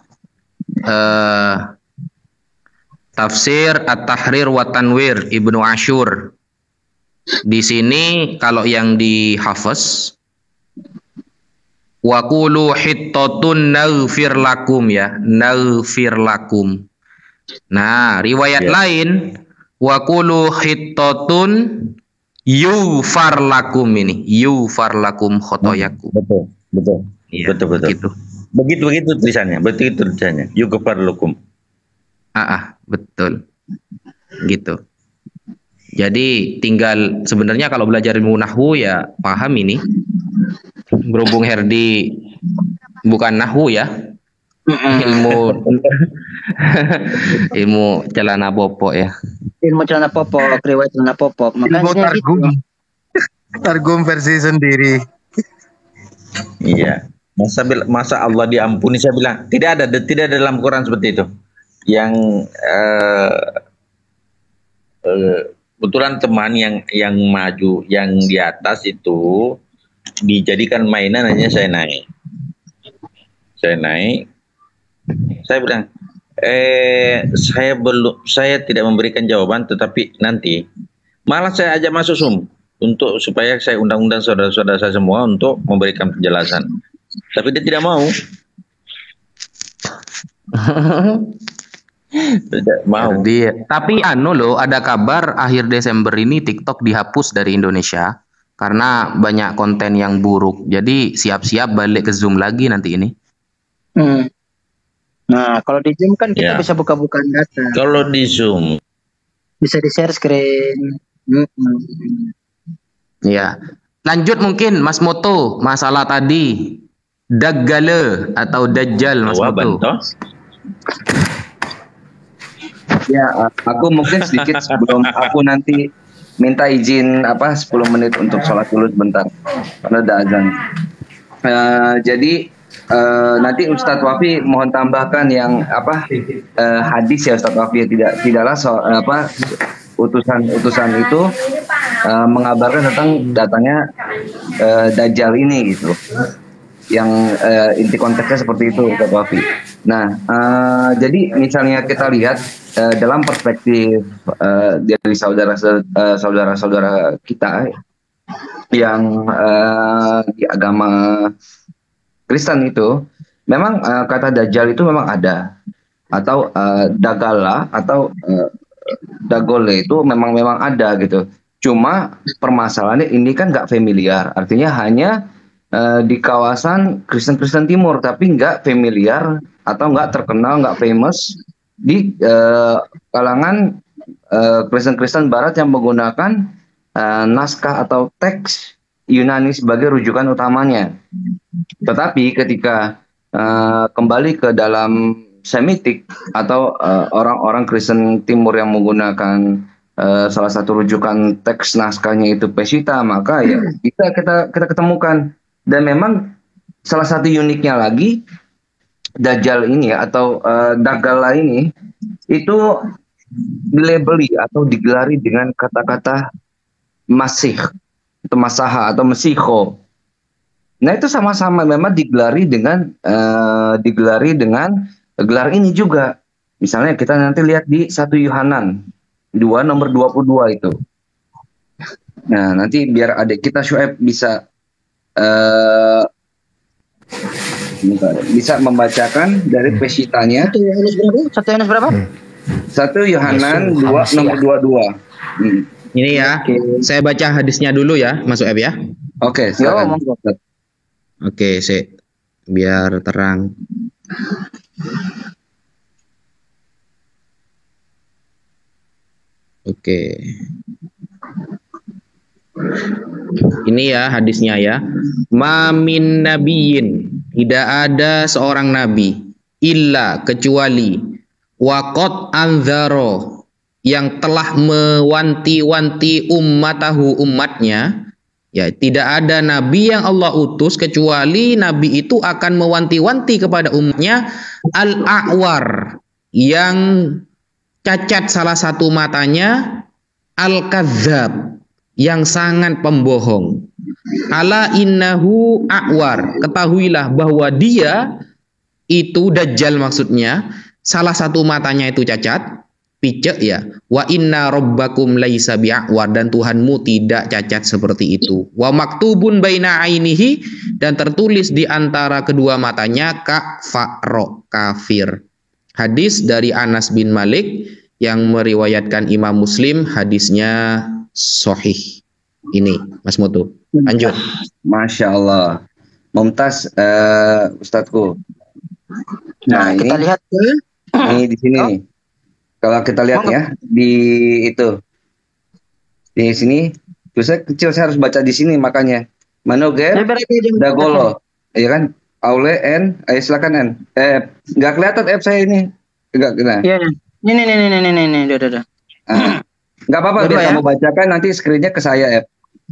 Tafsir At-Tahrir wa Tanwir Ibnu Ashur. Di sini kalau yang dihafaz wa qulu hittatun naghfir lakum ya, naghfir lakum. Nah, riwayat lain wa qulu hittatun yughfar lakum, ini yughfar lakum khotoyakum. Betul. Ya, betul. Gitu. Begitu tulisannya, yughfar lakum. Betul. Gitu. Jadi tinggal sebenarnya kalau belajar ilmu nahwu ya paham ini. Berhubung Herdi bukan nahwu ya. Ilmu celana popok ya. Ilmu celana popok, riwayat celana popok. Ilmu targum versi sendiri. Iya. Masa Allah diampuni, saya bilang tidak ada dalam Quran seperti itu. Yang kebetulan teman yang maju, yang di atas itu dijadikan mainan, hanya saya naik. Saya bilang saya tidak memberikan jawaban, tetapi nanti malah saya ajak masuk Zoom untuk supaya saya undang-undang saudara-saudara saya semua untuk memberikan penjelasan. Tapi dia tidak mau. Tidak mau. Tapi ada kabar akhir Desember ini TikTok dihapus dari Indonesia karena banyak konten yang buruk. Jadi siap-siap balik ke Zoom lagi nanti ini. Nah, kalau di Zoom kan kita bisa buka-bukaan data. Kalau di Zoom bisa di-share screen. Ya. Lanjut mungkin Mas Moto, masalah tadi Daggale atau Dajjal, Mas Moto. Ya, aku mungkin sedikit sebelum aku nanti minta izin 10 menit untuk sholat dulu sebentar karena ada azan. Jadi nanti Ustadz Wafi mohon tambahkan yang hadis ya Ustadz Wafi, tidaklah utusan itu mengabarkan tentang datangnya Dajjal ini gitu. Yang inti konteksnya seperti itu Ustadz Wafi. Nah, jadi misalnya kita lihat dalam perspektif dari saudara-saudara kita yang di agama Kristen itu, memang kata Dajjal itu memang ada, atau Dagala atau Dagole itu memang ada gitu. Cuma permasalahannya ini kan nggak familiar, artinya hanya di kawasan Kristen-Kristen Timur, tapi nggak familiar atau nggak terkenal, nggak famous di kalangan Kristen-Kristen Barat yang menggunakan naskah atau teks Yunani sebagai rujukan utamanya. Tetapi ketika kembali ke dalam Semitik atau orang-orang Kristen Timur yang menggunakan salah satu rujukan teks naskahnya itu Peshitta, maka ya kita ketemukan. Dan memang salah satu uniknya lagi Dajjal ini atau Daggala ini itu dilabeli atau digelari dengan kata-kata Masih atau Masaha atau Mesiho. Nah itu sama-sama memang digelari dengan gelar ini juga. Misalnya kita nanti lihat di 1 Yohanan 2 nomor 22 itu. Nah nanti biar adik kita Syuaib bisa membacakan dari Peshittanya. 1 Yohanes berapa? 1 Yohanan 2 nomor 22. Ini ya, saya baca hadisnya dulu ya, Mas Ueb ya. Oke, silakan. Oke, biar terang. Oke. Ini ya hadisnya ya. Mamin nabiyin, tidak ada seorang nabi illa kecuali waqad anzaro, yang telah mewanti-wanti ummatahu, umatnya. Ya, tidak ada nabi yang Allah utus kecuali nabi itu akan mewanti-wanti kepada umatnya al-a'war, yang cacat salah satu matanya, al-kadzdzab, yang sangat pembohong. Ala innahu a'war, ketahuilah bahwa dia itu Dajjal, maksudnya salah satu matanya itu cacat, picek ya. Wa inna rabbakum laisa bi'awar, dan Tuhanmu tidak cacat seperti itu. Wa maktubun baina ainihi, dan tertulis di antara kedua matanya kafaro, kafir. Hadis dari Anas bin Malik yang meriwayatkan Imam Muslim, hadisnya sahih. Ini Mas Mutu. Lanjut. Masya Allah. Mumtaz Ustadzku. Nah, kita lihat ini di sini nih. Kalau kita lihat ya di sini, tulisnya kecil, saya harus baca di sini makanya. Manoger Dagolo, ya kan? Aule N, silakan N. Nggak kelihatan saya ini. Nggak kena. Iya. Ini, udah. Nggak apa-apa, biar kamu bacakan, nanti screen-nya ke saya,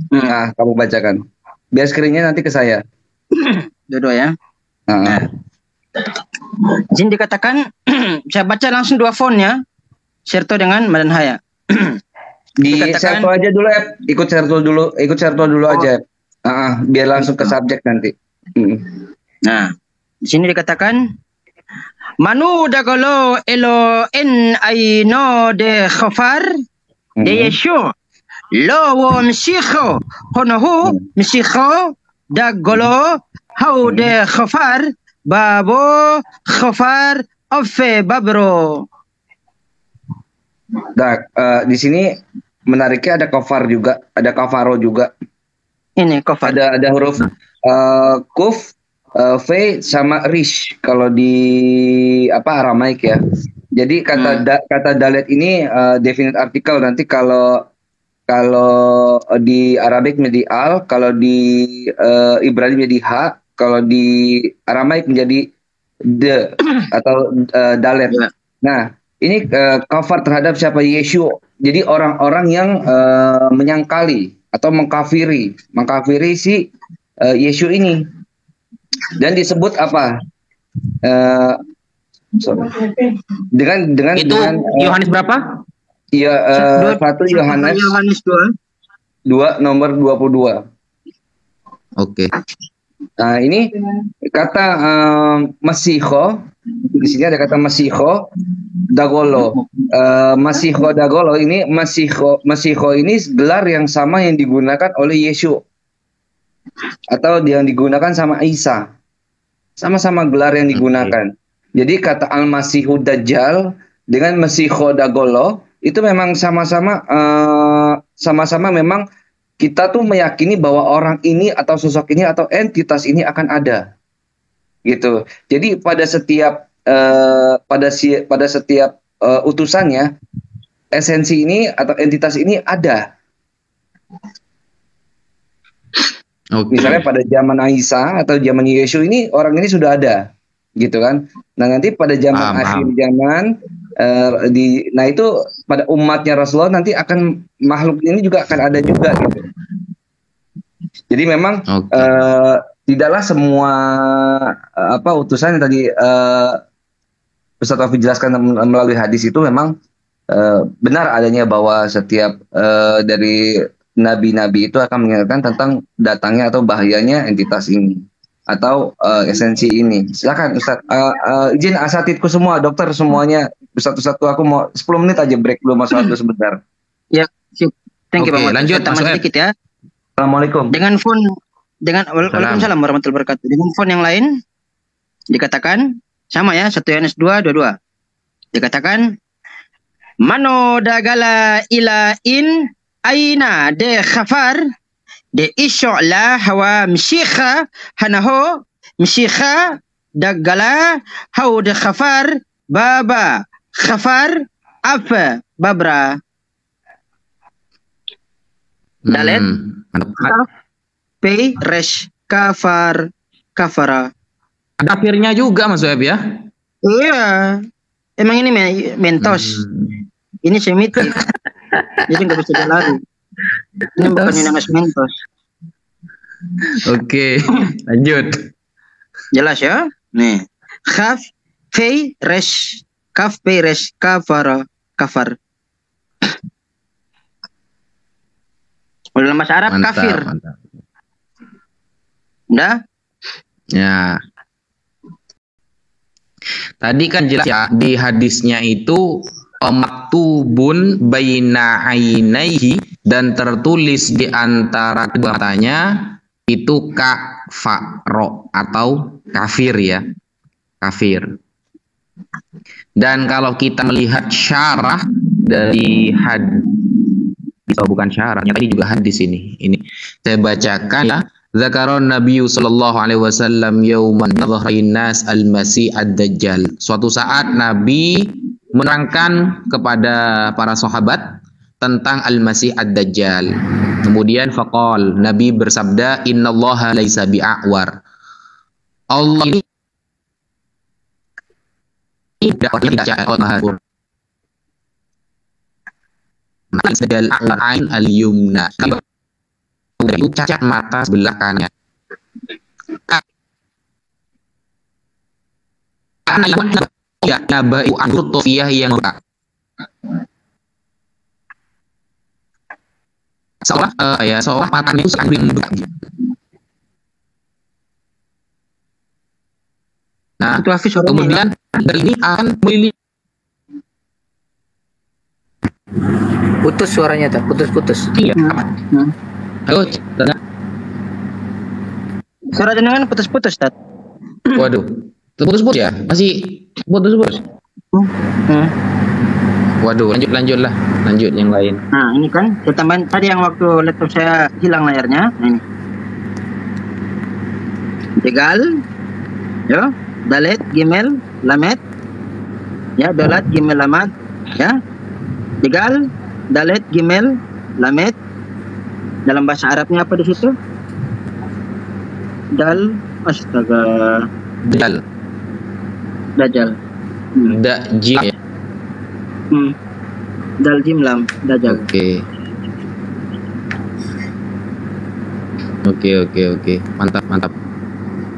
Nah, kamu bacakan. Biar screen-nya nanti ke saya. Dua-dua ya. Di sini dikatakan, saya baca langsung 2 fontnya, Serto dengan Madan Haya. Di Serto aja dulu, ikut Serto dulu aja. Biar langsung ke subjek nanti. Nah, di sini dikatakan, Manu dagolo elo en aino de khafar de Yeshu lo wo msiho honohu msiho dagolo hau de khafar babo khafar ofe babro. Nah, di sini menariknya ada kafar juga, ada kafaro juga. Ini kafar. Ada huruf kuf, V sama rish kalau di Aramaik ya. Jadi kata dalet ini definite artikel, nanti kalau di Arabik menjadi al, kalau di Ibrani menjadi ha, kalau di Aramaik menjadi de atau dalet. Nah, ini kafar terhadap siapa? Yeshu. Jadi orang-orang yang menyangkali atau mengkafiri si Yeshu ini. Dan disebut apa? Dengan itu Yohanes berapa? Iya, 1 Yohanes 2 nomor 22. Oke. Nah, ini kata Masiho, di sini ada kata Masiho Dagolo. Masiho Dagolo ini, Masiho ini gelar yang sama yang digunakan oleh Yesus atau yang digunakan sama Isa. Sama-sama gelar yang digunakan. Jadi kata Al-Masihu Dajjal dengan Masiho Dagolo itu memang sama-sama memang kita tuh meyakini bahwa orang ini atau sosok ini atau entitas ini akan ada, gitu. Jadi pada setiap utusannya, esensi ini atau entitas ini ada. Misalnya pada zaman Aisyah atau zaman Yesus ini orang ini sudah ada, gitu kan. Nah nanti pada zaman akhir zaman nah itu pada umatnya Rasulullah nanti akan makhluk ini juga akan ada juga, gitu. Jadi memang tidaklah semua utusan yang tadi Ustaz Taufik jelaskan melalui hadis itu memang benar adanya bahwa setiap dari nabi-nabi itu akan mengingatkan tentang datangnya atau bahayanya entitas ini atau esensi ini. Silakan Ustaz, izin asatidku semua, dokter semuanya, Ustaz-Ustaz aku mau 10 menit aja break dulu, Mas Abdul sebentar. Ya, thank you Bang. Lanjut tambah sedikit ya. Assalamualaikum. Waalaikumsalam warahmatullahi wabarakatuh. Dengan font yang lain dikatakan sama ya, 1 Yohanes 2:22. Dikatakan mano dagala ila in aina de khafar de isyo'la hawa mshikha hanaho mshikha dagala hau de khafar baba khafar apa babra dalet pe resh kafar kafara. Ada akhirnya juga Mas Web ya? Iya, emang ini mentos. Ini semitik, jadi nggak bisa jalan. Ini bukan Yunanis mentos. Oke, lanjut. Jelas ya? Nih, kaf, fe, resh, kaf, pe, resh, kafara, kafar. Dalam bahasa Arab kafir. Mantap. Udah? Ya. Tadi kan jelas ya di hadisnya itu maktubun baina ainaihi, dan tertulis di antara kedua matanya itu kafaro atau kafir ya, kafir. Dan kalau kita melihat syarah dari hadis, bukan syarahnya tadi juga hadis ini saya bacakan ya. Zakaron Nabi sallallahu alaihi wasallam yauman nadharain nas al-masih ad-dajjal. Suatu saat Nabi menerangkan kepada para sahabat tentang al-masih ad-dajjal. Kemudian faqal, Nabi bersabda, innallaha laisa bi'awar. Allah ini tidak ain al-yumna, itu cacat mata sebelah kanan. Ya, nabai anrutofiyah yang seolah matanya itu sedang membuka. Nah, kemudian dari ini akan memilih. Putus suaranya tak? Putus-putus. Iya. Halo, suara jenengan putus-putus, Tat. Waduh, putus-putus ya? Masih putus-putus? Waduh, lanjutlah, lanjut yang lain. Nah, ini kan tambahan tadi yang waktu laptop saya hilang layarnya. Ini. Tegal, ya, dalet, gimel, lamet, ya, dalat, gimel, lamat, ya, tegal, dalet, gimel, lamet. Dalam bahasa Arabnya apa di situ? Dal, astaga. Dajjal. Dajjal. Dajjal ya. Dal jim lam, Dajjal. Oke. Mantap.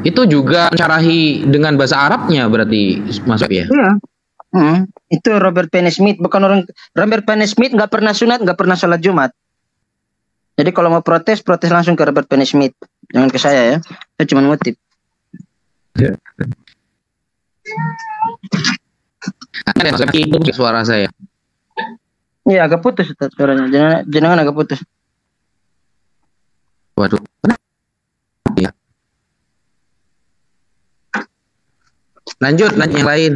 Itu juga mencarahi dengan bahasa Arabnya berarti Mas ya? Iya. Itu Robert Penny Smith, bukan Robert Penny Smith nggak pernah sunat, nggak pernah sholat Jumat. Jadi kalau mau protes langsung ke Robert Penny Smith, jangan ke saya ya. Saya cuma ngutip. Ada itu suara saya. Iya, agak putus suaranya. Jangan agak putus. Waduh. Ya. Lanjut yang lain.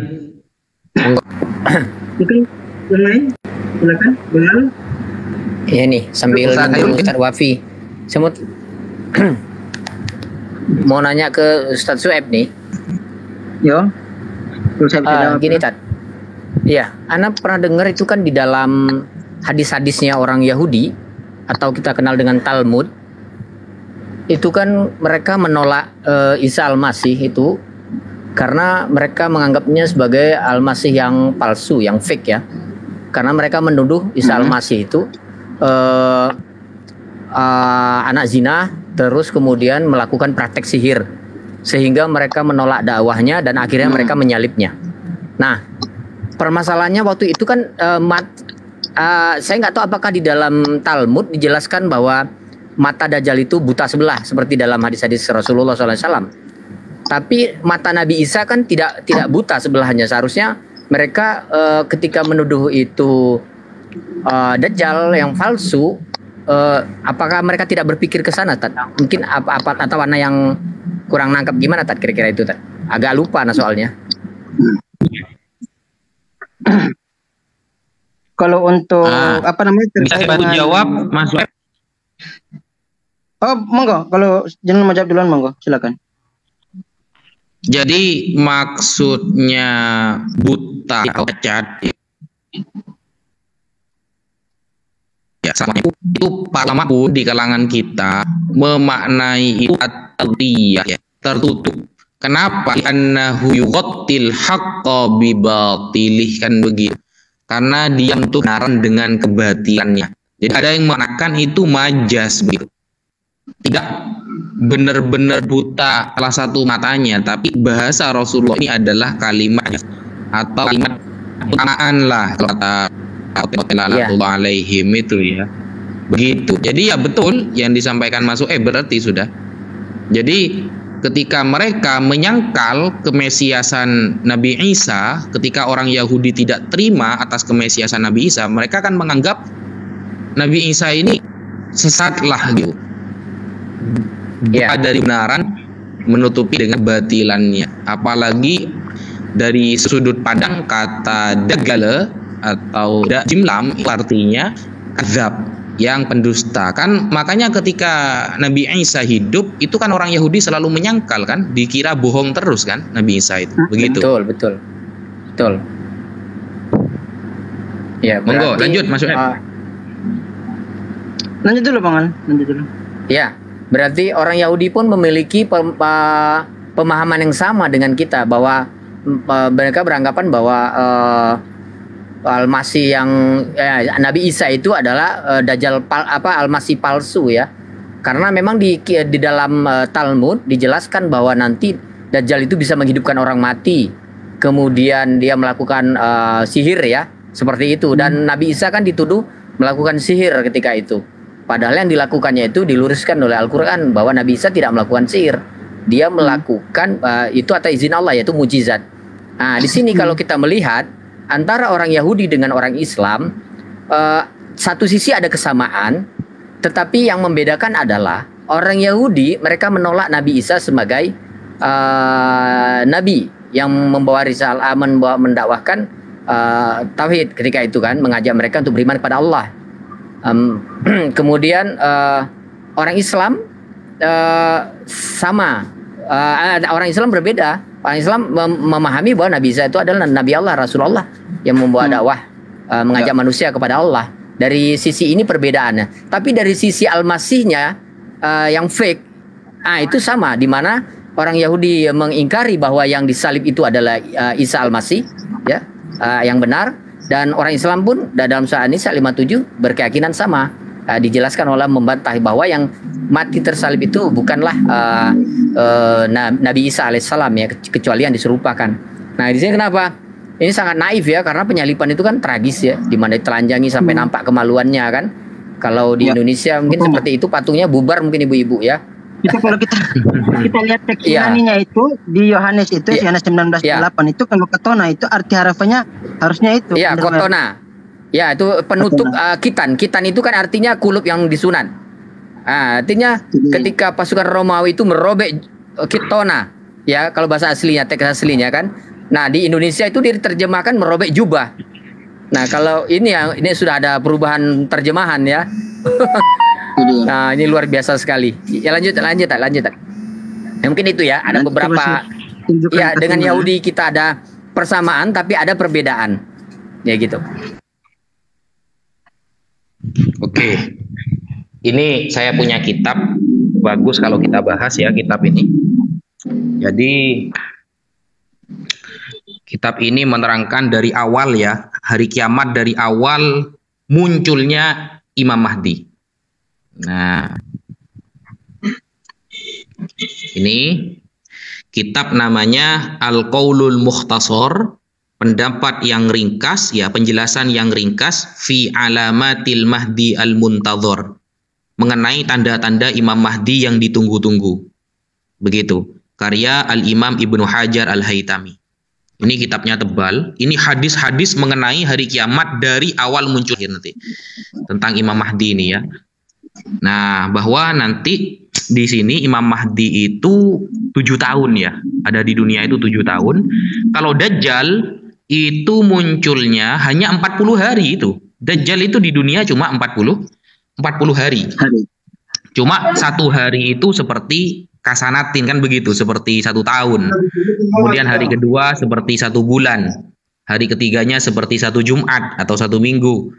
Oke, yang lain. Silakan, Bilal. Iya nih, sambil nunggu Ustaz Wafi. Saya mau nanya ke Ustadz Sueb nih. Yo. Terus saya bisa jawab. Gini Tat. Iya, Ana pernah dengar itu kan di dalam hadis-hadisnya orang Yahudi atau kita kenal dengan Talmud. Itu kan mereka menolak Isa Al-Masih itu karena mereka menganggapnya sebagai Al-Masih yang palsu, yang fake ya. Karena mereka menuduh Isa Al-Masih itu anak zina, terus kemudian melakukan praktek sihir, sehingga mereka menolak dakwahnya dan akhirnya mereka menyalibnya. Nah, permasalahannya waktu itu kan saya nggak tahu apakah di dalam Talmud dijelaskan bahwa mata Dajjal itu buta sebelah seperti dalam hadis-hadis Rasulullah SAW. Tapi mata Nabi Isa kan tidak buta sebelahnya. Seharusnya mereka ketika menuduh itu Dajjal yang palsu, apakah mereka tidak berpikir ke sana, Tat? Mungkin apa atau warna yang kurang nangkap gimana, Tat? Kira-kira itu, Tat? Agak lupa nah soalnya. Kalau untuk apa namanya Bisa bantu jawab, Mas Web? Oh, monggo. Kalau jangan mau jawab duluan, monggo. Silakan. Jadi maksudnya buta cacat ya, sama itu parlamaku di kalangan kita memaknai itu dia ya, tertutup. Kenapa? Annahu yughtil haqqa bi batilih, kan begitu. Karena dia untuk kebenaran dengan kebatilannya. Jadi ada yang mengatakan itu majas begitu. Tidak benar-benar buta salah satu matanya, tapi bahasa Rasulullah ini adalah kalimat atau kalimat utamaan lah kata Allah alaihim itu ya. Begitu. Jadi ya betul yang disampaikan Mas berarti sudah. Jadi ketika mereka menyangkal kemesiasan Nabi Isa, ketika orang Yahudi tidak terima atas kemesiasan Nabi Isa, mereka kan menganggap Nabi Isa ini sesatlah gitu. Dari kebenaran menutupi dengan batilannya. Apalagi dari sudut pandang kata dagale atau jimlam artinya azab, yang pendusta kan. Makanya ketika Nabi Isa hidup itu kan orang Yahudi selalu menyangkal kan, dikira bohong terus kan Nabi Isa itu. Begitu. Betul. Ya, monggo lanjut Mas Lanjut dulu Bang Al, lanjut dulu. Ya, berarti orang Yahudi pun memiliki pemahaman yang sama dengan kita, bahwa mereka beranggapan bahwa Al-Masih yang Nabi Isa itu adalah Dajjal Al-Masih palsu ya. Karena memang di dalam Talmud dijelaskan bahwa nanti Dajjal itu bisa menghidupkan orang mati, kemudian dia melakukan sihir ya, seperti itu. Dan Nabi Isa kan dituduh melakukan sihir ketika itu. Padahal yang dilakukannya itu diluruskan oleh Al-Quran bahwa Nabi Isa tidak melakukan sihir. Dia melakukan itu atas izin Allah, yaitu mujizat. Nah, di sini kalau kita melihat antara orang Yahudi dengan orang Islam, satu sisi ada kesamaan, tetapi yang membedakan adalah orang Yahudi mereka menolak Nabi Isa sebagai nabi yang membawa risalah, mendakwahkan tauhid ketika itu kan, mengajak mereka untuk beriman kepada Allah. Kemudian orang Islam sama, orang Islam berbeda. Orang Islam memahami bahwa Nabi Isa itu adalah Nabi Allah, Rasulullah yang membawa dakwah, mengajak manusia kepada Allah. Dari sisi ini perbedaannya. Tapi dari sisi Al-Masihnya yang fake, itu sama, di mana orang Yahudi mengingkari bahwa yang disalib itu adalah Isa Al-Masih, ya, yang benar. Dan orang Islam pun dalam surah An-Nisa 57 berkeyakinan sama. Dijelaskan oleh membantah bahwa yang mati tersalib itu bukanlah Nabi Isa alaihissalam ya, kecuali yang diserupakan. Nah, di sini kenapa? Ini sangat naif ya, karena penyalipan itu kan tragis ya, di mana ditelanjangi sampai nampak kemaluannya kan. Kalau di Indonesia mungkin seperti itu, patungnya bubar mungkin ibu-ibu ya. Itu kalau kita lihat teks Yunaninya itu di Yohanes itu Yohanes 19:8 itu kalau ketona itu arti harafannya harusnya itu. Iya, kotona. Ya, itu penutup kitan. Kitan itu kan artinya kulup yang disunat. Artinya ketika pasukan Romawi itu merobek kitona, ya kalau bahasa aslinya, teks aslinya kan. Nah, di Indonesia itu diterjemahkan merobek jubah. Nah, kalau ini sudah ada perubahan terjemahan ya. Nah, ini luar biasa sekali. Ya lanjut. Ya, mungkin itu ya, ada Nanti beberapa ya dengan Yahudi kita ada persamaan tapi ada perbedaan. Ya gitu. Oke. Ini saya punya kitab, bagus kalau kita bahas ya kitab ini. Jadi kitab ini menerangkan dari awal ya, hari kiamat dari awal munculnya Imam Mahdi. Nah, ini kitab namanya Al-Qaulul Mukhtasar, pendapat yang ringkas ya, penjelasan yang ringkas fi alamatil Mahdi al-Muntadhar, mengenai tanda-tanda Imam Mahdi yang ditunggu-tunggu. Begitu. Karya Al-Imam Ibnu Hajar Al-Haytami. Ini kitabnya tebal. Ini hadis-hadis mengenai hari kiamat dari awal muncul nanti. Tentang Imam Mahdi ini ya. Nah, bahwa nanti di sini Imam Mahdi itu 7 tahun ya. Ada di dunia itu 7 tahun. Kalau Dajjal itu munculnya hanya 40 hari itu. Dajjal itu di dunia cuma 40 hari. Cuma 1 hari itu seperti kasanatin kan begitu, seperti 1 tahun. Kemudian hari kedua seperti 1 bulan. Hari ketiganya seperti 1 Jumat atau 1 minggu.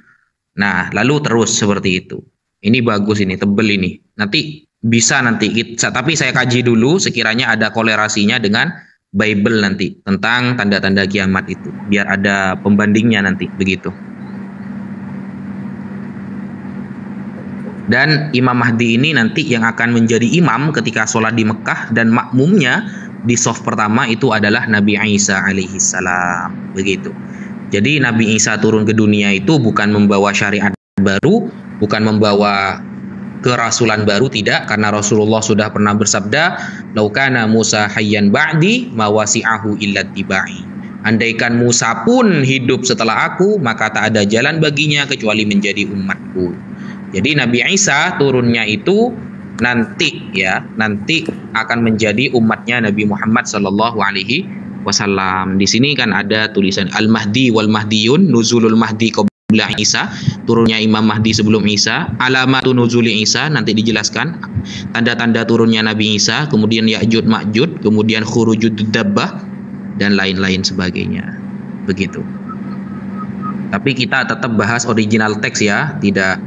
Nah, lalu terus seperti itu. Ini bagus, ini tebel ini. Nanti bisa nanti tapi saya kaji dulu sekiranya ada kolerasinya dengan Bible nanti tentang tanda-tanda kiamat itu. Biar ada pembandingnya nanti begitu. Dan Imam Mahdi ini nanti yang akan menjadi imam ketika sholat di Mekah, dan makmumnya di saf pertama itu adalah Nabi Isa alaihi salam. Begitu. Jadi Nabi Isa turun ke dunia itu bukan membawa syariat baru, bukan membawa kerasulan baru, tidak, karena Rasulullah sudah pernah bersabda, "Laukana Musa hayyan ba'di ma wasi'ahu illa tibai." Andaikan Musa pun hidup setelah aku, maka tak ada jalan baginya kecuali menjadi umatku. Jadi Nabi Isa turunnya itu nanti ya, nanti akan menjadi umatnya Nabi Muhammad sallallahu alaihi wasallam. Di sini kan ada tulisan Al-Mahdi wal Mahdiyun, nuzulul Mahdi qabla Isa, turunnya Imam Mahdi sebelum Isa, alamatun nuzuli Isa, nanti dijelaskan tanda-tanda turunnya Nabi Isa, kemudian Ya'jud Ma'jud, kemudian khurujud dabbah dan lain-lain sebagainya. Begitu. Tapi kita tetap bahas original teks ya, tidak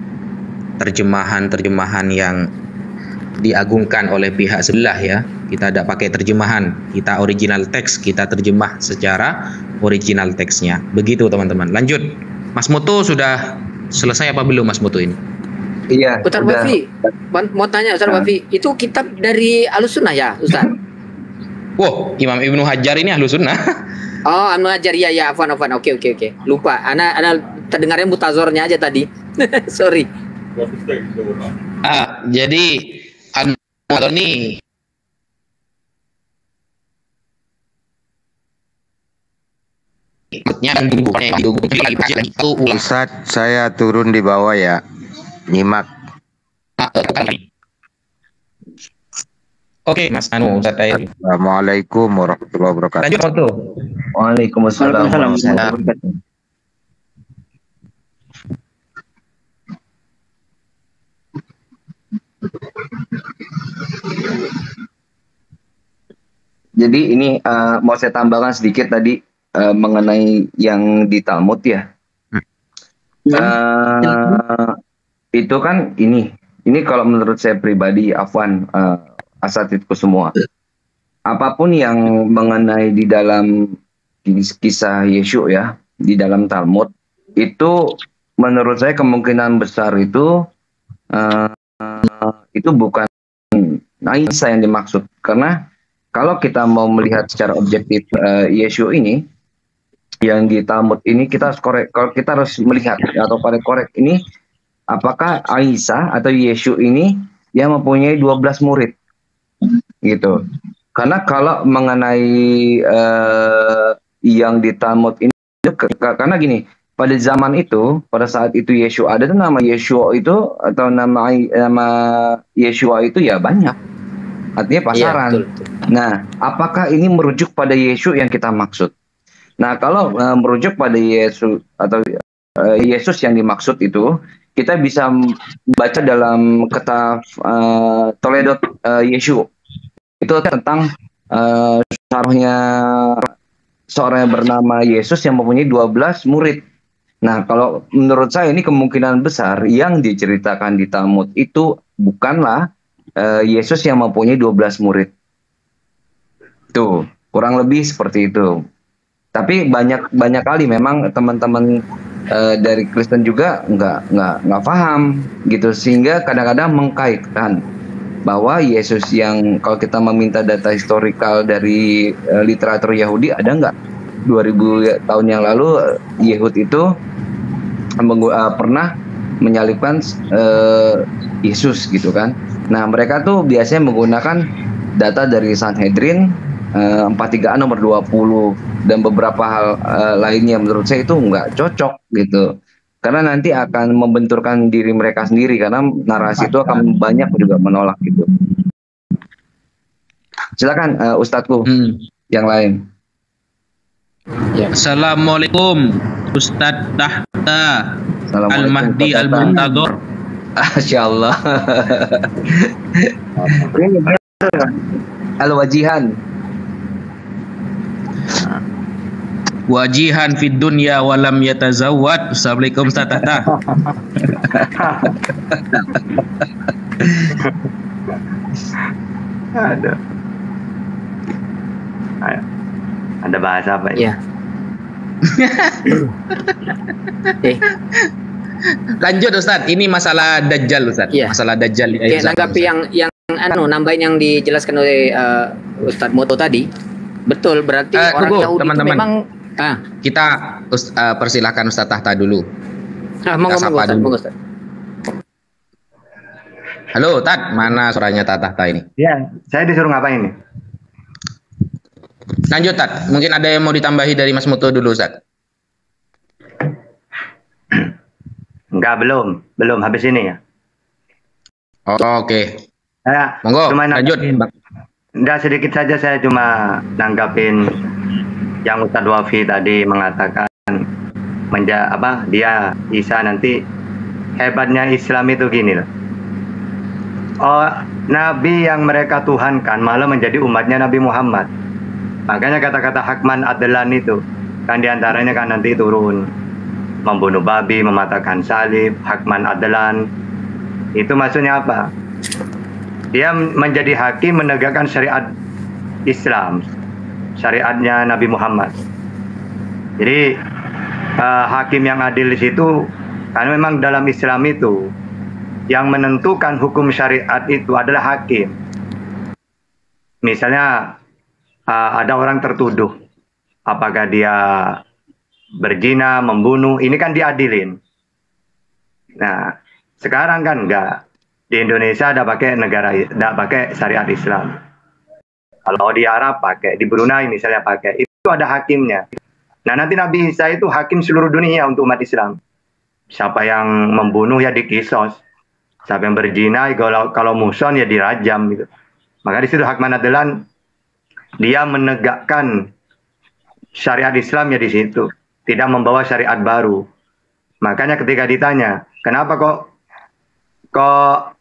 terjemahan-terjemahan yang diagungkan oleh pihak sebelah ya. Kita tidak pakai terjemahan, kita original teks, kita terjemah secara original teksnya. Begitu teman-teman. Lanjut. Mas Mutu sudah selesai apa belum Mas Mutu ini? Iya. Ustaz Wafi, mau tanya Ustaz Wafi, itu kitab dari Ahlussunnah ya Ustaz? Wow, Imam Ibnu Hajar ini Ahlussunnah. Oh, Ibnu Hajar ya, afwan. Oke. Lupa. Ana terdengarnya mutazornya aja tadi. Sorry. Jadi ini Ustaz, saya turun di bawah ya, nyimak. Oke, Mas Ustaz Tairi. Assalamualaikum warahmatullahi wabarakatuh. Lanjut foto. Waalaikumsalam warahmatullahi wabarakatuh. Jadi ini mau saya tambahkan sedikit tadi mengenai yang di Talmud ya. Itu kan ini kalau menurut saya pribadi, Afwan, asatidku semua, apapun yang mengenai di dalam kisah Yesus ya, di dalam Talmud, itu menurut saya kemungkinan besar itu bukan Isa yang dimaksud. Karena kalau kita mau melihat secara objektif Yesus ini yang di Talmud ini, kita harus melihat atau korek ini, apakah Isa atau Yesus ini yang mempunyai 12 murid gitu. Karena kalau mengenai yang di Talmud ini, karena gini, pada zaman itu, pada saat itu Yesus ada, itu nama Yeshua itu atau nama Yeshua itu ya banyak, artinya pasaran. Iya, betul. Nah, apakah ini merujuk pada Yesus yang kita maksud? Nah, kalau merujuk pada Yesus atau Yesus yang dimaksud kita bisa baca dalam kitab Toledo Yeshu. Itu tentang syarahnya seorang yang bernama Yesus yang mempunyai 12 murid. Nah, kalau menurut saya ini kemungkinan besar yang diceritakan di Talmud itu bukanlah Yesus yang mempunyai 12 murid. Tuh, kurang lebih seperti itu. Tapi banyak kali memang teman-teman dari Kristen juga nggak paham gitu, sehingga kadang-kadang mengkaitkan bahwa Yesus yang kalau kita meminta data historikal dari literatur Yahudi, ada nggak 2000 tahun yang lalu Yehud itu pernah menyalibkan Yesus gitu kan. Nah, mereka tuh biasanya menggunakan data dari Sanhedrin 436 nomor 20 dan beberapa hal lainnya. Menurut saya itu nggak cocok gitu, karena nanti akan membenturkan diri mereka sendiri, karena narasi itu akan banyak juga menolak gitu. Silakan Ustadzku yang lain. Ya. Assalamualaikum Ustadz Tahta Al-Mahdi Al-Muntadhar. Masyaallah. Al-Wajihan. Wajihan fid dunya walam yatazawwad. Assalamualaikum Ustaz Tahta. Ada bahasa apa ini? Ya. Lanjut Ustaz, ini masalah Dajjal Ustaz. Iya. Masalah Dajjal. Nanggapi yang nambahin yang dijelaskan oleh Ustadz Moto tadi. Betul, berarti orang Yahudi teman-teman, itu memang kita persilahkan Ustaz Tahta dulu. Monggo Ustaz. Halo Tat, mana suaranya Tahta ini? Iya, saya disuruh ngapain nih? Lanjut Tat, mungkin ada yang mau ditambahi dari Mas Moto dulu Ustaz. Enggak, belum habis ini ya. Oh, oke. Saya Monggo, cuma lanjut. Enggak, sedikit saja saya cuma nanggapin yang Ustadz Wafi tadi mengatakan dia Isa nanti. Hebatnya Islam itu gini loh. Oh, nabi yang mereka tuhankan malah menjadi umatnya Nabi Muhammad. Makanya kata-kata Hakman Adlan itu kan diantaranya kan nanti turun membunuh babi, mematahkan salib, Hakman Adlan. Itu maksudnya apa? Dia menjadi hakim menegakkan syariat Islam, syariatnya Nabi Muhammad. Jadi hakim yang adil di situ, karena memang dalam Islam itu yang menentukan hukum syariat itu adalah hakim. Misalnya ada orang tertuduh, apakah dia berzina, membunuh, ini kan diadilin. Nah, sekarang kan enggak. Di Indonesia ada pakai pakai syariat Islam. Kalau di Arab pakai, di Brunei misalnya pakai, itu ada hakimnya. Nah, nanti Nabi Isa itu hakim seluruh dunia untuk umat Islam. Siapa yang membunuh ya dikisos. Siapa yang berzina, kalau muson ya dirajam gitu. Maka di situ Hakman Adlan, dia menegakkan syariat Islam ya di situ. Tidak membawa syariat baru. Makanya ketika ditanya, kenapa kok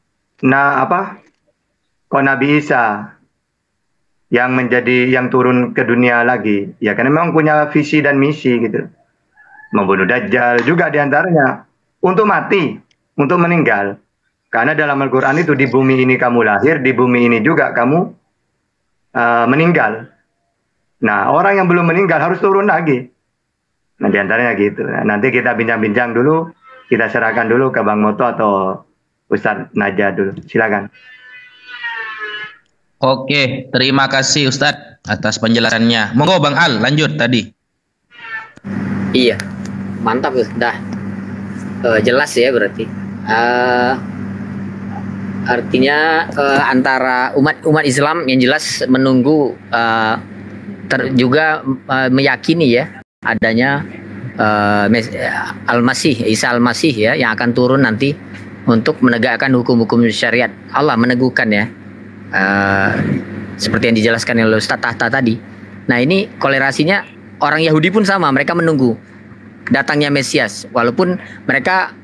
Nabi Isa yang turun ke dunia lagi, ya karena memang punya visi dan misi gitu. Membunuh Dajjal juga diantaranya untuk mati, untuk meninggal. Karena dalam Al-Quran itu di bumi ini kamu lahir, di bumi ini juga kamu meninggal. Nah, orang yang belum meninggal harus turun lagi. Nah, diantaranya gitu. Nah, nanti kita bincang-bincang dulu, kita serahkan dulu ke Bang Moto atau Ustadz Najah dulu. Silakan. Oke, terima kasih Ustadz atas penjelasannya. Monggo Bang Al, lanjut tadi. Iya, mantap sudah. Jelas ya berarti. Artinya antara umat Islam yang jelas menunggu juga meyakini ya adanya Isa Al-Masih ya yang akan turun nanti untuk menegakkan hukum-hukum syariat Allah, meneguhkan ya seperti yang dijelaskan oleh Ustaz Tahta tadi. Nah, ini kolerasinya orang Yahudi pun sama, mereka menunggu datangnya Mesias walaupun mereka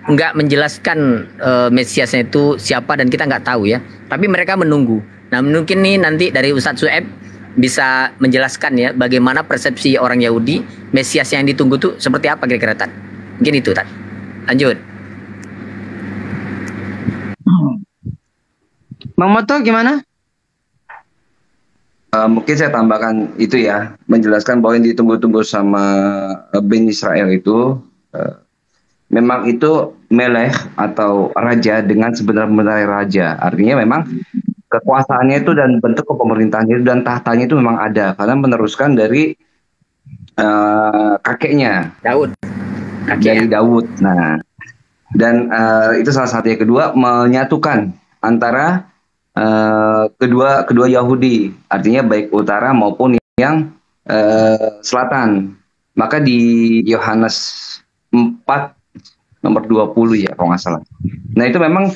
nggak menjelaskan Mesiasnya itu siapa dan kita nggak tahu ya. Tapi mereka menunggu. Nah mungkin nih nanti dari Ustadz Sueb bisa menjelaskan ya bagaimana persepsi orang Yahudi Mesias yang ditunggu tuh seperti apa kira-kira Tad. Mungkin itu Tad. Lanjut. Bang Moto gimana? Mungkin saya tambahkan itu ya, menjelaskan bahwa yang ditunggu-tunggu sama Ben Israel itu memang itu melek atau raja dengan sebenar-benarnya raja. Artinya memang kekuasaannya itu dan bentuk pemerintahannya itu dan tahtanya itu memang ada karena meneruskan dari kakeknya Daud. Dari Daud. Nah, dan itu salah satu. Yang kedua, menyatukan antara kedua Yahudi, artinya baik utara maupun yang selatan. Maka di Yohanes 4 nomor 20 ya kalau nggak salah. Nah itu memang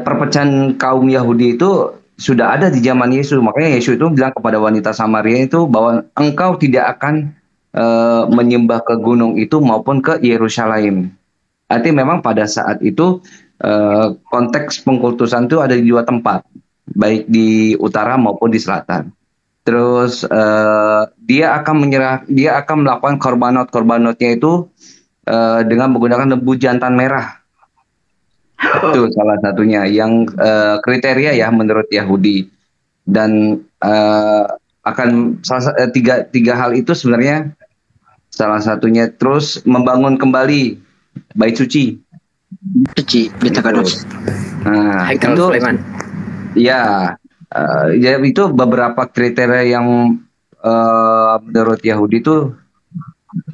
perpecahan kaum Yahudi itu sudah ada di zaman Yesus. Makanya Yesus itu bilang kepada wanita Samaria itu bahwa engkau tidak akan menyembah ke gunung itu maupun ke Yerusalem. Artinya memang pada saat itu konteks pengkultusan itu ada di dua tempat, baik di utara maupun di selatan. Terus dia akan melakukan korbanotnya itu dengan menggunakan lembu jantan merah. Itu salah satunya yang kriteria ya menurut Yahudi. Dan akan tiga hal itu sebenarnya salah satunya. Terus membangun kembali bait suci. Nah, Haikal itu Sulaiman. ya, ya itu beberapa kriteria yang menurut Yahudi itu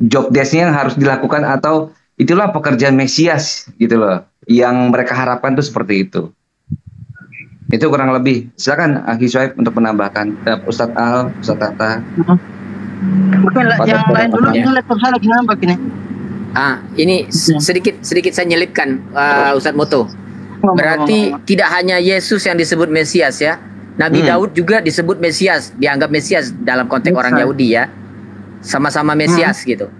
job desk-nya yang harus dilakukan atau itulah pekerjaan Mesias gitu loh. Yang mereka harapkan tuh seperti itu. Itu kurang lebih. Silakan Akhi Suhaib untuk menambahkan. Ustadz Al, Ustadz Tata. Mungkin yang lain dulu, ini laptop saya lagi ngambek ini. Ini sedikit saya nyelipkan Ustadz Moto. Berarti tidak hanya Yesus yang disebut Mesias ya. Nabi Daud juga disebut Mesias, dianggap Mesias dalam konteks orang Yahudi ya. Sama-sama Mesias gitu.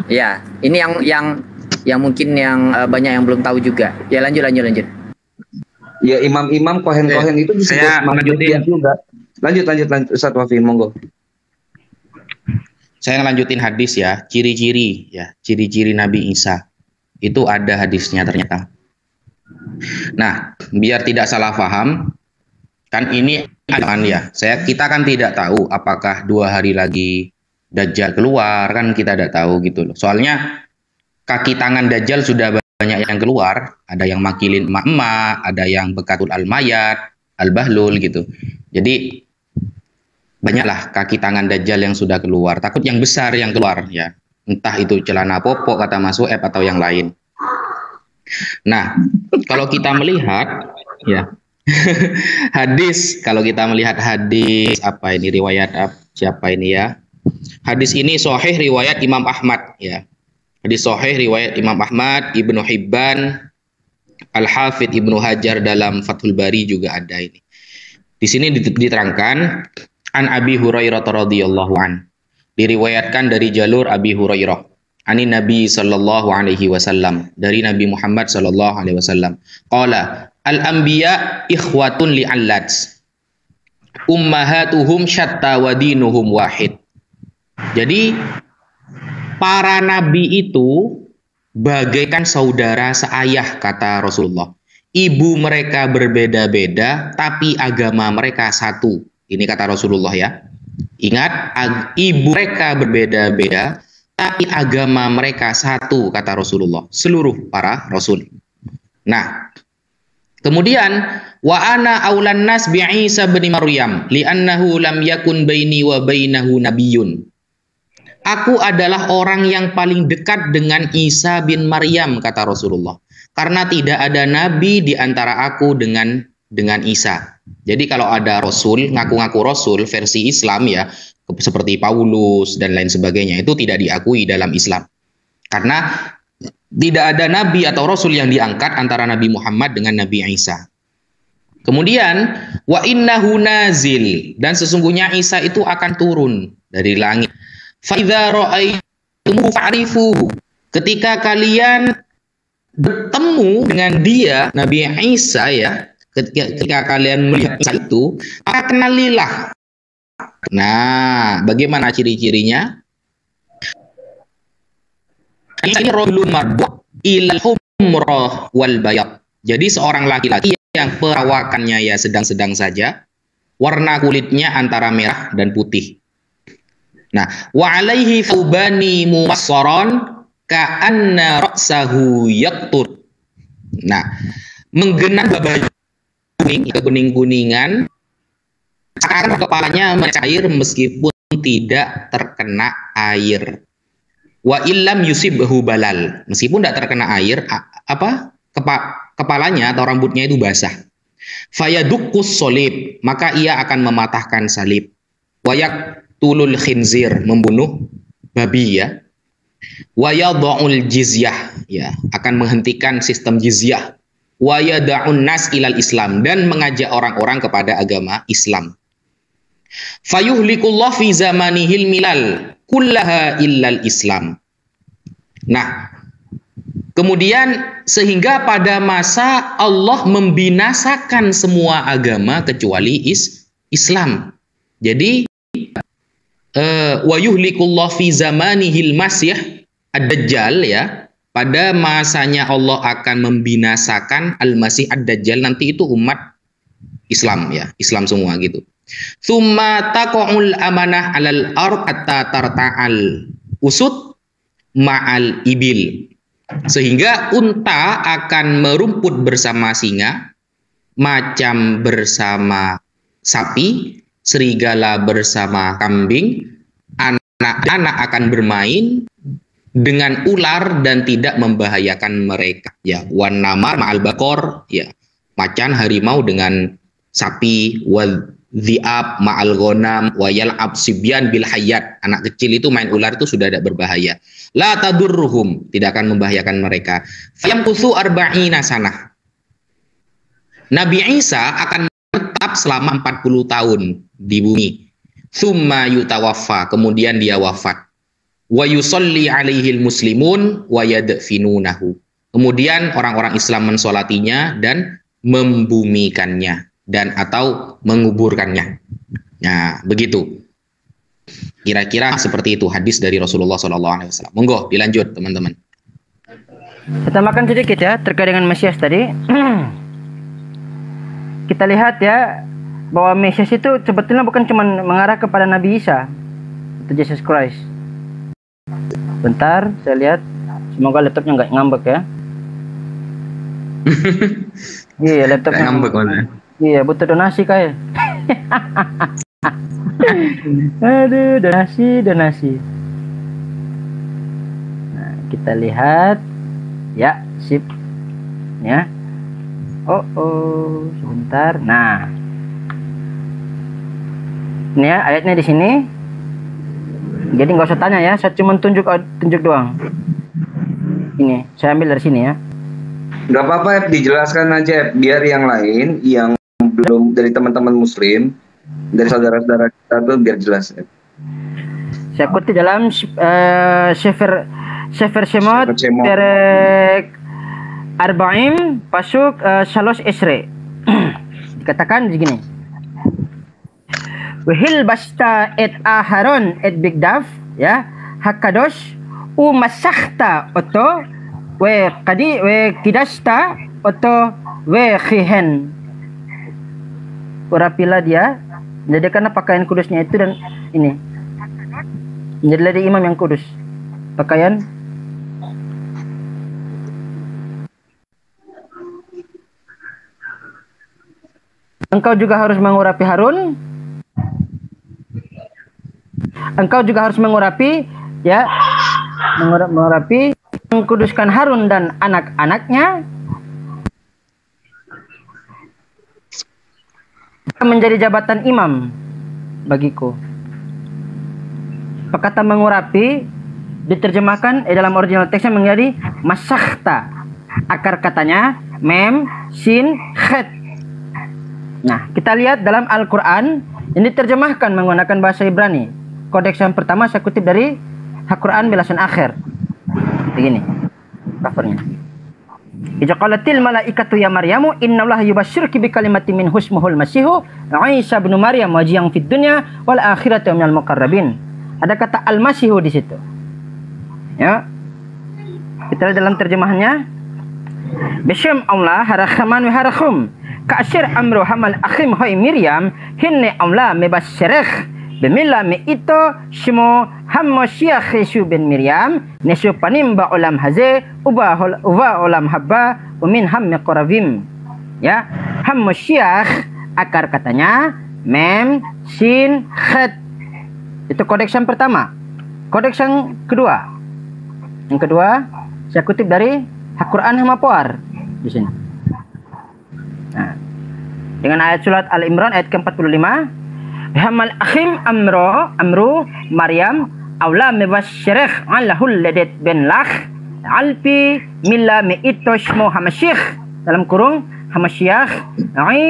Ya, ini yang mungkin yang banyak yang belum tahu juga. Ya lanjut. Ya imam-imam kohen-kohen itu saya lanjutin juga. Lanjut Ustadz Wafi, monggo. Saya ngelanjutin hadis ya, ciri-ciri Nabi Isa. Itu ada hadisnya ternyata. Nah, biar tidak salah paham, kan ini kan ya. Kita kan tidak tahu apakah 2 hari lagi Dajjal keluar, kan kita tidak tahu gitu loh. Soalnya kaki tangan Dajjal sudah banyak yang keluar, ada yang makilin emak-emak, ada yang bekatul al-mayat, al-bahlul gitu. Jadi banyaklah kaki tangan Dajjal yang sudah keluar. Takut yang besar yang keluar ya. Entah itu celana popok kata Mas Uep atau yang lain. Nah, kalau kita melihat ya kalau kita melihat hadis apa ini riwayat siapa ini ya? Hadis ini sahih riwayat Imam Ahmad ya. Hadis sahih riwayat Imam Ahmad, Ibnu Hibban, Al-Hafidh Ibnu Hajar dalam Fathul Bari juga ada ini. Di sini diterangkan an Abi Hurairah radhiyallahu an. Diriwayatkan dari jalur Abi Hurairah. Ani Nabi sallallahu alaihi wasallam, dari Nabi Muhammad sallallahu alaihi wasallam. Qala al-anbiya ikhwatun li'allat. Ummahatuhum syatta wa dinuhum wahid. Jadi para nabi itu bagaikan saudara seayah kata Rasulullah. Ibu mereka berbeda-beda tapi agama mereka satu. Ini kata Rasulullah ya. Ingat, ibu mereka berbeda-beda tapi agama mereka satu kata Rasulullah. Seluruh para rasul. Nah, kemudian wa ana aulan nas bi Isa bin Maryam li'annahu lam yakun baini wa bainahu nabiyyun. Aku adalah orang yang paling dekat dengan Isa bin Maryam kata Rasulullah. Karena tidak ada nabi di antara aku dengan Isa. Jadi kalau ada rasul, ngaku-ngaku rasul versi Islam ya, seperti Paulus dan lain sebagainya, itu tidak diakui dalam Islam. Karena tidak ada nabi atau rasul yang diangkat antara Nabi Muhammad dengan Nabi Isa. Kemudian wa innahu nazil, dan sesungguhnya Isa itu akan turun dari langit. Fa idza ra'aitumuhu fa'rifuhu, ketika kalian bertemu dengan dia, Nabi Isa ya, ketika kalian melihat itu, maka kenalilah. Nah, bagaimana ciri-cirinya? Ini rajulun marbu' ilal humrah wal bayad. Jadi seorang laki-laki yang perawakannya ya sedang-sedang saja, warna kulitnya antara merah dan putih. Nah, wa alaihi thawbani muwassaran ka'anna ra'sahu yaqtur. Nah, menggenang baju kuning-kuningan, sekarang kepalanya mencair meskipun tidak terkena air. Wa illam yusibhu balal, meskipun tidak terkena air, kepalanya atau rambutnya itu basah. Fayadukkus solib, maka ia akan mematahkan salib. Wayak tulul khinzir, membunuh babi ya. Wayada'ul jizyah, ya, akan menghentikan sistem jizyah. Wayada'un nas ilal Islam, dan mengajak orang-orang kepada agama Islam. Fayuhlikullah fi zamanihil milal kullaha illal Islam. Nah, kemudian sehingga pada masa Allah membinasakan semua agama kecuali Islam. Jadi wa yuhlikullah fi zamanihil masyih ad-dajjal ya, pada masanya Allah akan membinasakan al-masih ad-dajjal, nanti itu umat Islam ya, Islam semua gitu. Tsumma taqa'ul amanah 'alal ard hatta tarta'al usud ma'al ibil. Sehingga unta akan merumput bersama singa, macan bersama sapi, serigala bersama kambing, anak-anak akan bermain dengan ular dan tidak membahayakan mereka. Ya, wan namar ma'al bakor, ya, macan harimau dengan sapi, wal dhi'ab ma'al ghanam, wa yal'ab sibyan bil hayat. Anak kecil itu main ular itu sudah tidak berbahaya. La tadurruhum, tidak akan membahayakan mereka. Fayamkuthu arba'ina sanah. Nabi Isa akan tetap selama 40 tahun di bumi. Tsumma yutawaffa, kemudian dia wafat. Wa yusalli alaihil muslimun wa yadfinunahu. Kemudian orang-orang Islam mensolatinya dan membumikannya dan atau menguburkannya. Nah, begitu. Kira-kira seperti itu hadis dari Rasulullah SAW. Monggo dilanjut teman-teman. Kita makan sedikit ya terkait dengan Mesias tadi. Kita lihat ya bahwa Mesias itu sebetulnya bukan cuma mengarah kepada Nabi Isa atau Jesus Christ. Bentar, saya lihat. Semoga laptopnya nggak ngambek ya. Iya, laptopnya ngambek mana? Iya, butuh donasi kayak. Aduh, donasi. Nah, kita lihat. Ya, sip. Ya. Oh, sebentar. Nah. Ini ya, ayatnya di sini. Jadi nggak usah tanya ya, saya cuma tunjuk doang. Ini, saya ambil dari sini ya. Nggak apa-apa, dijelaskan aja biar yang lain yang belum dari teman-teman Muslim, dari saudara-saudara kita tuh biar jelas. Saya kutip dalam Sefer Shemot Perek Arba'im pasuk Shalos Esre. Dikatakan begini. Wahil basta et aharon et bigdaf ya hakadosh u masakta oto we kidasta oto we khihen. Urapilah dia, menjadikanlah pakaian kudusnya itu dan ini menjadilah dia imam yang kudus. Pakaian engkau juga harus mengurapi Harun. Engkau juga harus mengurapi ya, mengurapi, mengkuduskan Harun dan anak-anaknya menjadi jabatan imam bagiku. Perkataan mengurapi diterjemahkan dalam original teksnya menjadi masakhta. Akar katanya mem, sin, khet. Nah, kita lihat dalam Al-Quran ini diterjemahkan menggunakan bahasa Ibrani. Kodeks yang pertama saya kutip dari Al-Quran Belasan Akhir. Begini covernya. Idza qalatil malaikatu ya Maryamu innallaha yubasyyiruki bi kalimatin min husmuhul masihu Isa bin Maryam wajihan fid dunya wal akhirati minal muqarrabin. Ada kata al-masihu di situ. Ya. Kita lihat dalam terjemahannya. Bisyam Allah harahaman wa harakhum ka'syir amru hamal akhim hoy Miriam hinne Allah mebasyirikh bimilla mi ito shimo hammo syekh Yesu bin Miriam nesu panimba ulam haze uba ulam habba umin hamme qoravim. Ya, hammo syekh akar katanya mem sin khat. Itu kodeks yang pertama. Kodeks yang kedua. Yang kedua saya kutip dari Al-Quran sama Poar di sini. Nah, dengan ayat surat Al-Imran ayat ke-45, hamal akhim amru Maryam aula mebasyirikh allahul ladat bin lakh alfi milla mi'itoshmo hamasyikh dalam kurung hamasyikh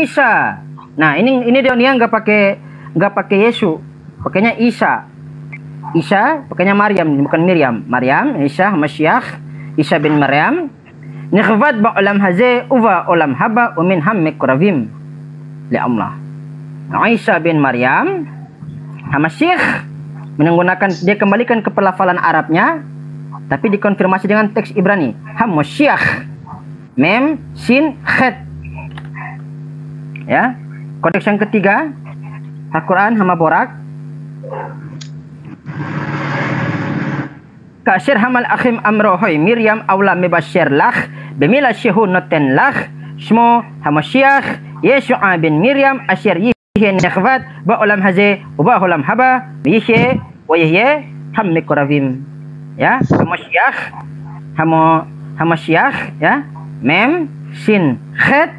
Isa. Nah, ini dia nggak pakai Yesus, pakainya Isa. Isa pakainya Maryam, bukan Miriam. Maryam, Isa, hamasyikh Isa bin Maryam. Nikhvat ba ulam haze uva ulam haba umin hamme kuravim li Allah. Isa bin Maryam hamasyikh menggunakan, dia kembalikan ke pelafalan Arabnya tapi dikonfirmasi dengan teks Ibrani hamasyikh mem sin khat. Ya, kodeks yang ketiga Al-Quran hama borak Kasir hamal akhim amrohoy Miriam aula mebasyir lach bemila syehu noten lach shmo hamasyikh Yeshua bin Miriam asyir yihe nekhvat ba ulam haze uba ulam haba yihe wa yihe hamme koravim. Ya, hamasyikh ya mem sin khat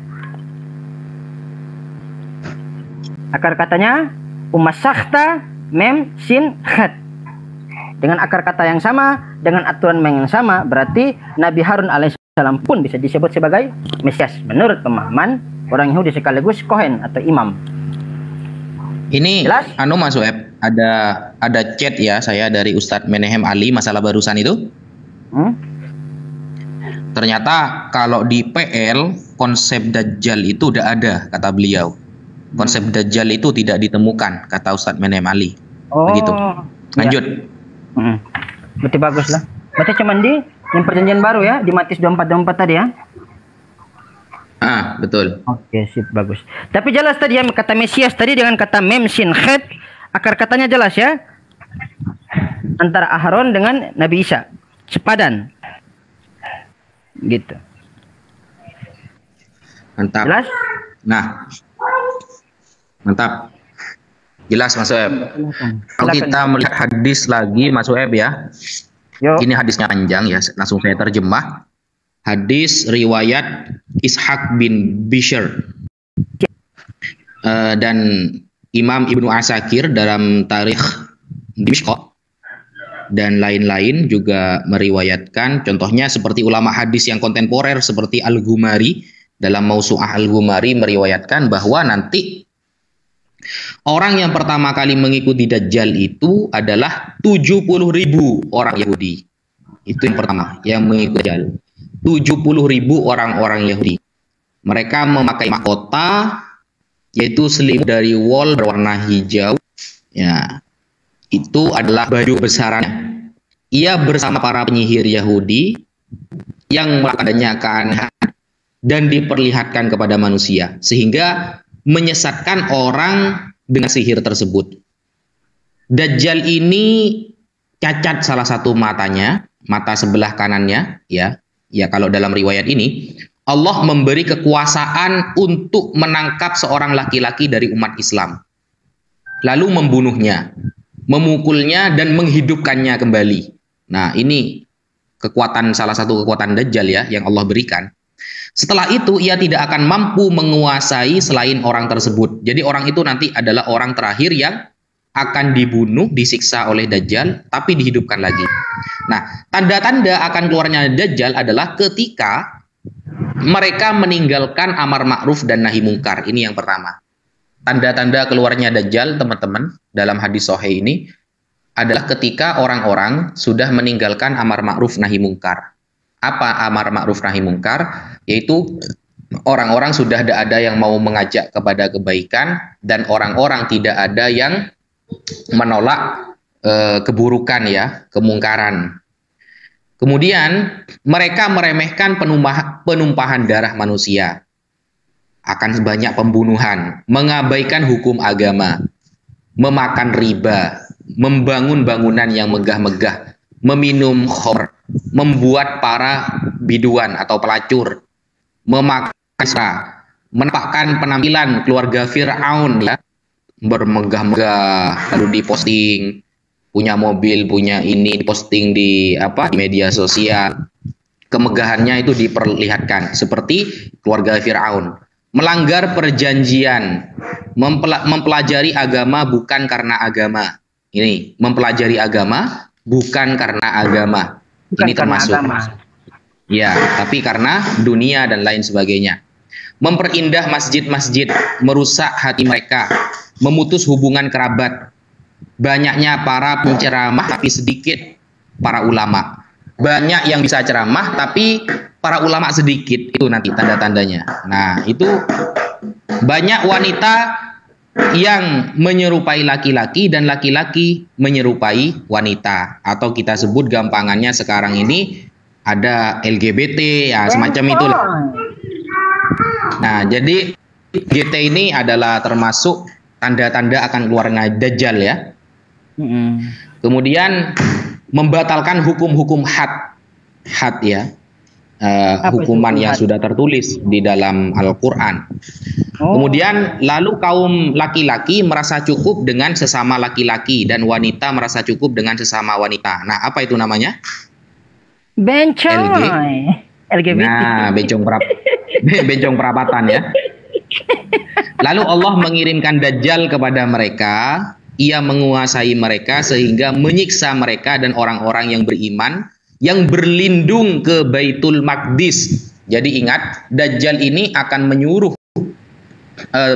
akar katanya umasakhta mem sin khat. Dengan akar kata yang sama, dengan aturan yang sama, berarti Nabi Harun alaihissalam pun bisa disebut sebagai Mesias menurut pemahaman orang Yahudi sekaligus Kohen atau imam. Ini jelas? Mas Web, ada chat ya saya dari Ustadz Menehem Ali masalah barusan itu. Ternyata kalau di PL konsep Dajjal itu udah ada kata beliau. Konsep Dajjal itu tidak ditemukan kata Ustadz Menehem Ali. Begitu. Lanjut. Ya. Berarti bagus lah. Berarti cuman di yang perjanjian baru ya, di Matius 24 tadi ya. Betul. Oke, sip, bagus. Tapi jelas tadi ya kata Mesias tadi dengan kata mem sin khat, akar katanya jelas ya. Antara Aharon dengan Nabi Isa. Sepadan. Gitu. Mantap. Jelas? Nah. Mantap. Jelas Mas Web. Kalau kita melihat hadis lagi Mas Web ya. Ini hadisnya panjang ya, langsung saya terjemah. Hadis riwayat Ishaq bin Bishr dan Imam Ibnu Asakir dalam Tarikh Dimishq dan lain-lain juga meriwayatkan. Contohnya seperti ulama hadis yang kontemporer seperti Al-Ghumari dalam Mausu'ah Al-Ghumari meriwayatkan bahwa nanti orang yang pertama kali mengikuti Dajjal itu adalah 70.000 orang Yahudi. Itu yang pertama yang mengikuti Dajjal. 70.000 orang-orang Yahudi. Mereka memakai mahkota yaitu selimut dari wol berwarna hijau. Ya. Itu adalah baju besarannya. Ia bersama para penyihir Yahudi yang melakukannya keanehan dan diperlihatkan kepada manusia sehingga menyesatkan orang dengan sihir tersebut. Dajjal ini cacat salah satu matanya, mata sebelah kanannya, ya. Ya, kalau dalam riwayat ini Allah memberi kekuasaan untuk menangkap seorang laki-laki dari umat Islam. Lalu membunuhnya, memukulnya dan menghidupkannya kembali. Nah, ini kekuatan, salah satu kekuatan Dajjal ya yang Allah berikan. Setelah itu ia tidak akan mampu menguasai selain orang tersebut. Jadi orang itu nanti adalah orang terakhir yang akan dibunuh, disiksa oleh Dajjal, tapi dihidupkan lagi. Nah, tanda-tanda akan keluarnya Dajjal adalah ketika mereka meninggalkan amar ma'ruf dan nahi mungkar. Ini yang pertama. Tanda-tanda keluarnya Dajjal, teman-teman, dalam hadis sahih ini adalah ketika orang-orang sudah meninggalkan amar ma'ruf nahi mungkar. Apa amar ma'ruf nahi mungkar? Yaitu orang-orang sudah tidak ada yang mau mengajak kepada kebaikan dan orang-orang tidak ada yang menolak keburukan ya, kemungkaran. Kemudian mereka meremehkan penumpahan darah manusia, akan banyak pembunuhan, mengabaikan hukum agama, memakan riba, membangun bangunan yang megah-megah, meminum khamr, membuat para biduan atau pelacur, menampakkan penampilan keluarga Fir'aun ya, bermegah-megah, lalu diposting, punya mobil, punya ini, diposting di media sosial. Kemegahannya itu diperlihatkan seperti keluarga Fir'aun. Melanggar perjanjian, mempelajari agama bukan karena agama. Ini mempelajari agama bukan karena agama. Ini termasuk. Ya, tapi karena dunia dan lain sebagainya. Memperindah masjid-masjid, merusak hati mereka, memutus hubungan kerabat. Banyaknya para penceramah tapi sedikit para ulama. Banyak yang bisa ceramah tapi para ulama sedikit, itu nanti tanda-tandanya. Nah, itu banyak wanita yang menyerupai laki-laki dan laki-laki menyerupai wanita, atau kita sebut gampangannya sekarang ini ada LGBT ya, semacam itu. Nah, jadi GT ini adalah termasuk tanda-tanda akan keluarnya Dajjal ya. Kemudian membatalkan hukum-hukum had ya. Hukuman yang sudah tertulis di dalam Al-Quran. Kemudian lalu kaum laki-laki merasa cukup dengan sesama laki-laki dan wanita merasa cukup dengan sesama wanita. Nah, apa itu namanya? Bencong. LGBT. Nah, bencong perapatan ya. Lalu Allah mengirimkan Dajjal kepada mereka. Ia menguasai mereka sehingga menyiksa mereka dan orang-orang yang beriman yang berlindung ke Baitul Maqdis. Jadi ingat, Dajjal ini akan menyuruh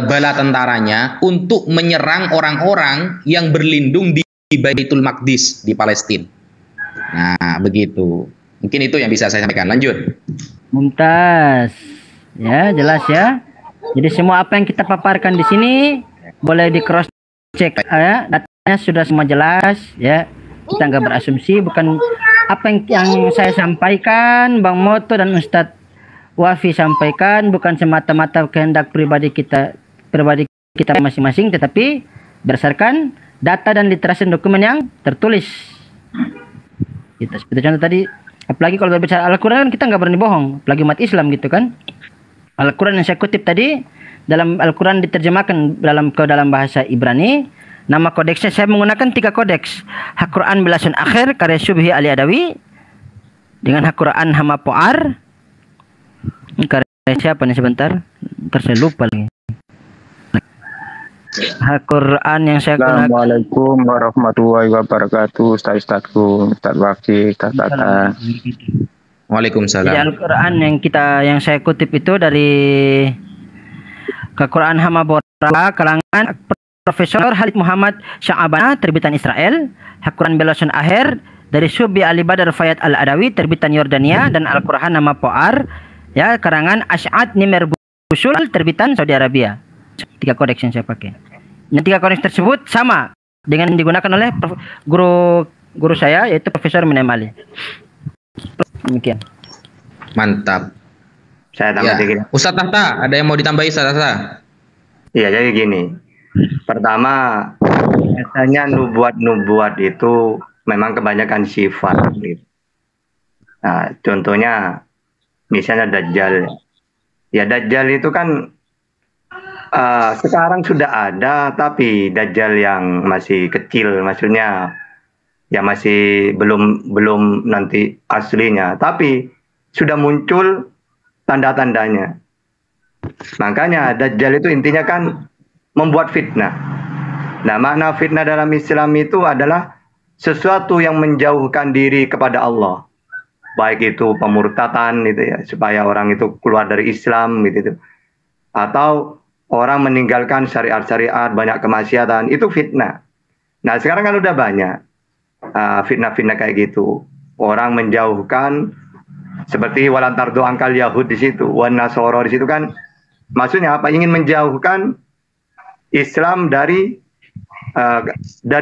bala tentaranya untuk menyerang orang-orang yang berlindung di Baitul Maqdis di Palestina. Nah, begitu. Mungkin itu yang bisa saya sampaikan. Lanjut. Mumtaz. Ya, jelas ya. Jadi semua apa yang kita paparkan di sini boleh di cross check ya. Datanya sudah semua jelas ya. Kita nggak berasumsi, bukan apa yang saya sampaikan, Bang Moto dan Ustadz Wafi sampaikan bukan semata-mata kehendak pribadi kita masing-masing, tetapi berdasarkan data dan literasi dokumen yang tertulis. Kita seperti contoh tadi, apalagi kalau berbicara Al-Quran kita nggak berani bohong, apalagi umat Islam gitu kan. Al-Quran yang saya kutip tadi, dalam Al-Quran diterjemahkan ke dalam bahasa Ibrani. Nama kodeksnya saya menggunakan 3 kodeks. Hak-Quran Belasun Akhir karya Syubhi Ali Adawi dengan Hak-Quran Hama Po'ar. Karya siapa nih sebentar? Ntar saya lupa lagi. Hak-Quran yang saya gunakan. Assalamualaikum warahmatullahi wabarakatuh. Ustaz-ustazku, Ustaz Wafi, Ustaz Tata. Waalaikumsalam. Jadi Al-Quran yang saya kutip itu dari Hak-Quran Hama Po'ar kalangan Profesor Khalid Muhammad Sya'abana, terbitan Israel. Hak-Quran Belasun Akhir dari Syubhi Ali Badar Fayat Al-Adawi, terbitan Yordania. Dan Al-Quran Nama Po'ar ya, karangan Ash'ad Nimer Busul, terbitan Saudi Arabia. 3 kodeks yang saya pakai. Dan 3 kodeks tersebut sama dengan yang digunakan oleh guru saya, yaitu Profesor Menem Ali. Demikian. Mantap. Saya tambah sedikit. Ustaz Tahta, ada yang mau ditambahi Ustaz Tahta? Iya, jadi gini. Pertama, biasanya nubuat itu memang kebanyakan sifat. Gitu. Nah, contohnya, misalnya Dajjal. Ya, Dajjal itu kan sekarang sudah ada, tapi Dajjal yang masih kecil, maksudnya ya masih belum nanti aslinya. Tapi sudah muncul tanda-tandanya. Makanya Dajjal itu intinya kan membuat fitnah. Nah, makna fitnah dalam Islam itu adalah sesuatu yang menjauhkan diri kepada Allah. Baik itu pemurtatan gitu ya, supaya orang itu keluar dari Islam gitu. Atau orang meninggalkan syariat-syariat, banyak kemaksiatan, itu fitnah. Nah, sekarang kan udah banyak. fitnah-fitnah kayak gitu. Orang menjauhkan seperti walantardo angkal Yahud di situ, wan Nasoro di situ kan, maksudnya apa? Ingin menjauhkan Islam dari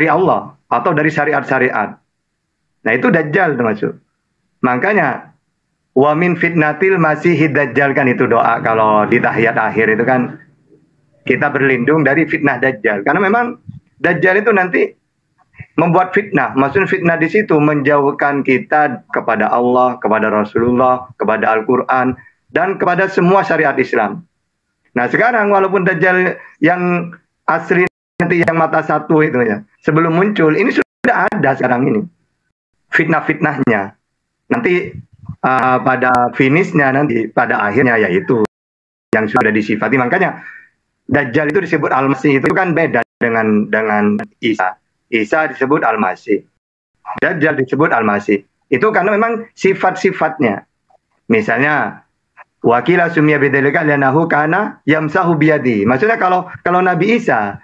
Allah atau dari syariat-syariat. Nah itu Dajjal termasuk. Makanya wa min fitnatil masihid Dajjal kan itu doa kalau di tahiyat akhir itu kan kita berlindung dari fitnah Dajjal. Karena memang Dajjal itu nanti membuat fitnah. Maksudnya fitnah di situ menjauhkan kita kepada Allah, kepada Rasulullah, kepada Al-Quran, dan kepada semua syariat Islam. Nah sekarang walaupun Dajjal yang asli nanti yang mata satu itu ya, sebelum muncul, ini sudah ada sekarang ini. Fitnah-fitnahnya. Nanti pada finishnya, nanti pada akhirnya yaitu yang sudah disifati. Makanya Dajjal itu disebut Al-Masih, itu kan beda dengan Isa. Isa disebut Al-Masih. Dajjal disebut Al-Masih. Itu karena memang sifat-sifatnya. Misalnya wakila sumya bidzalika lianahu kana yamsahu biyadi. Maksudnya kalau Nabi Isa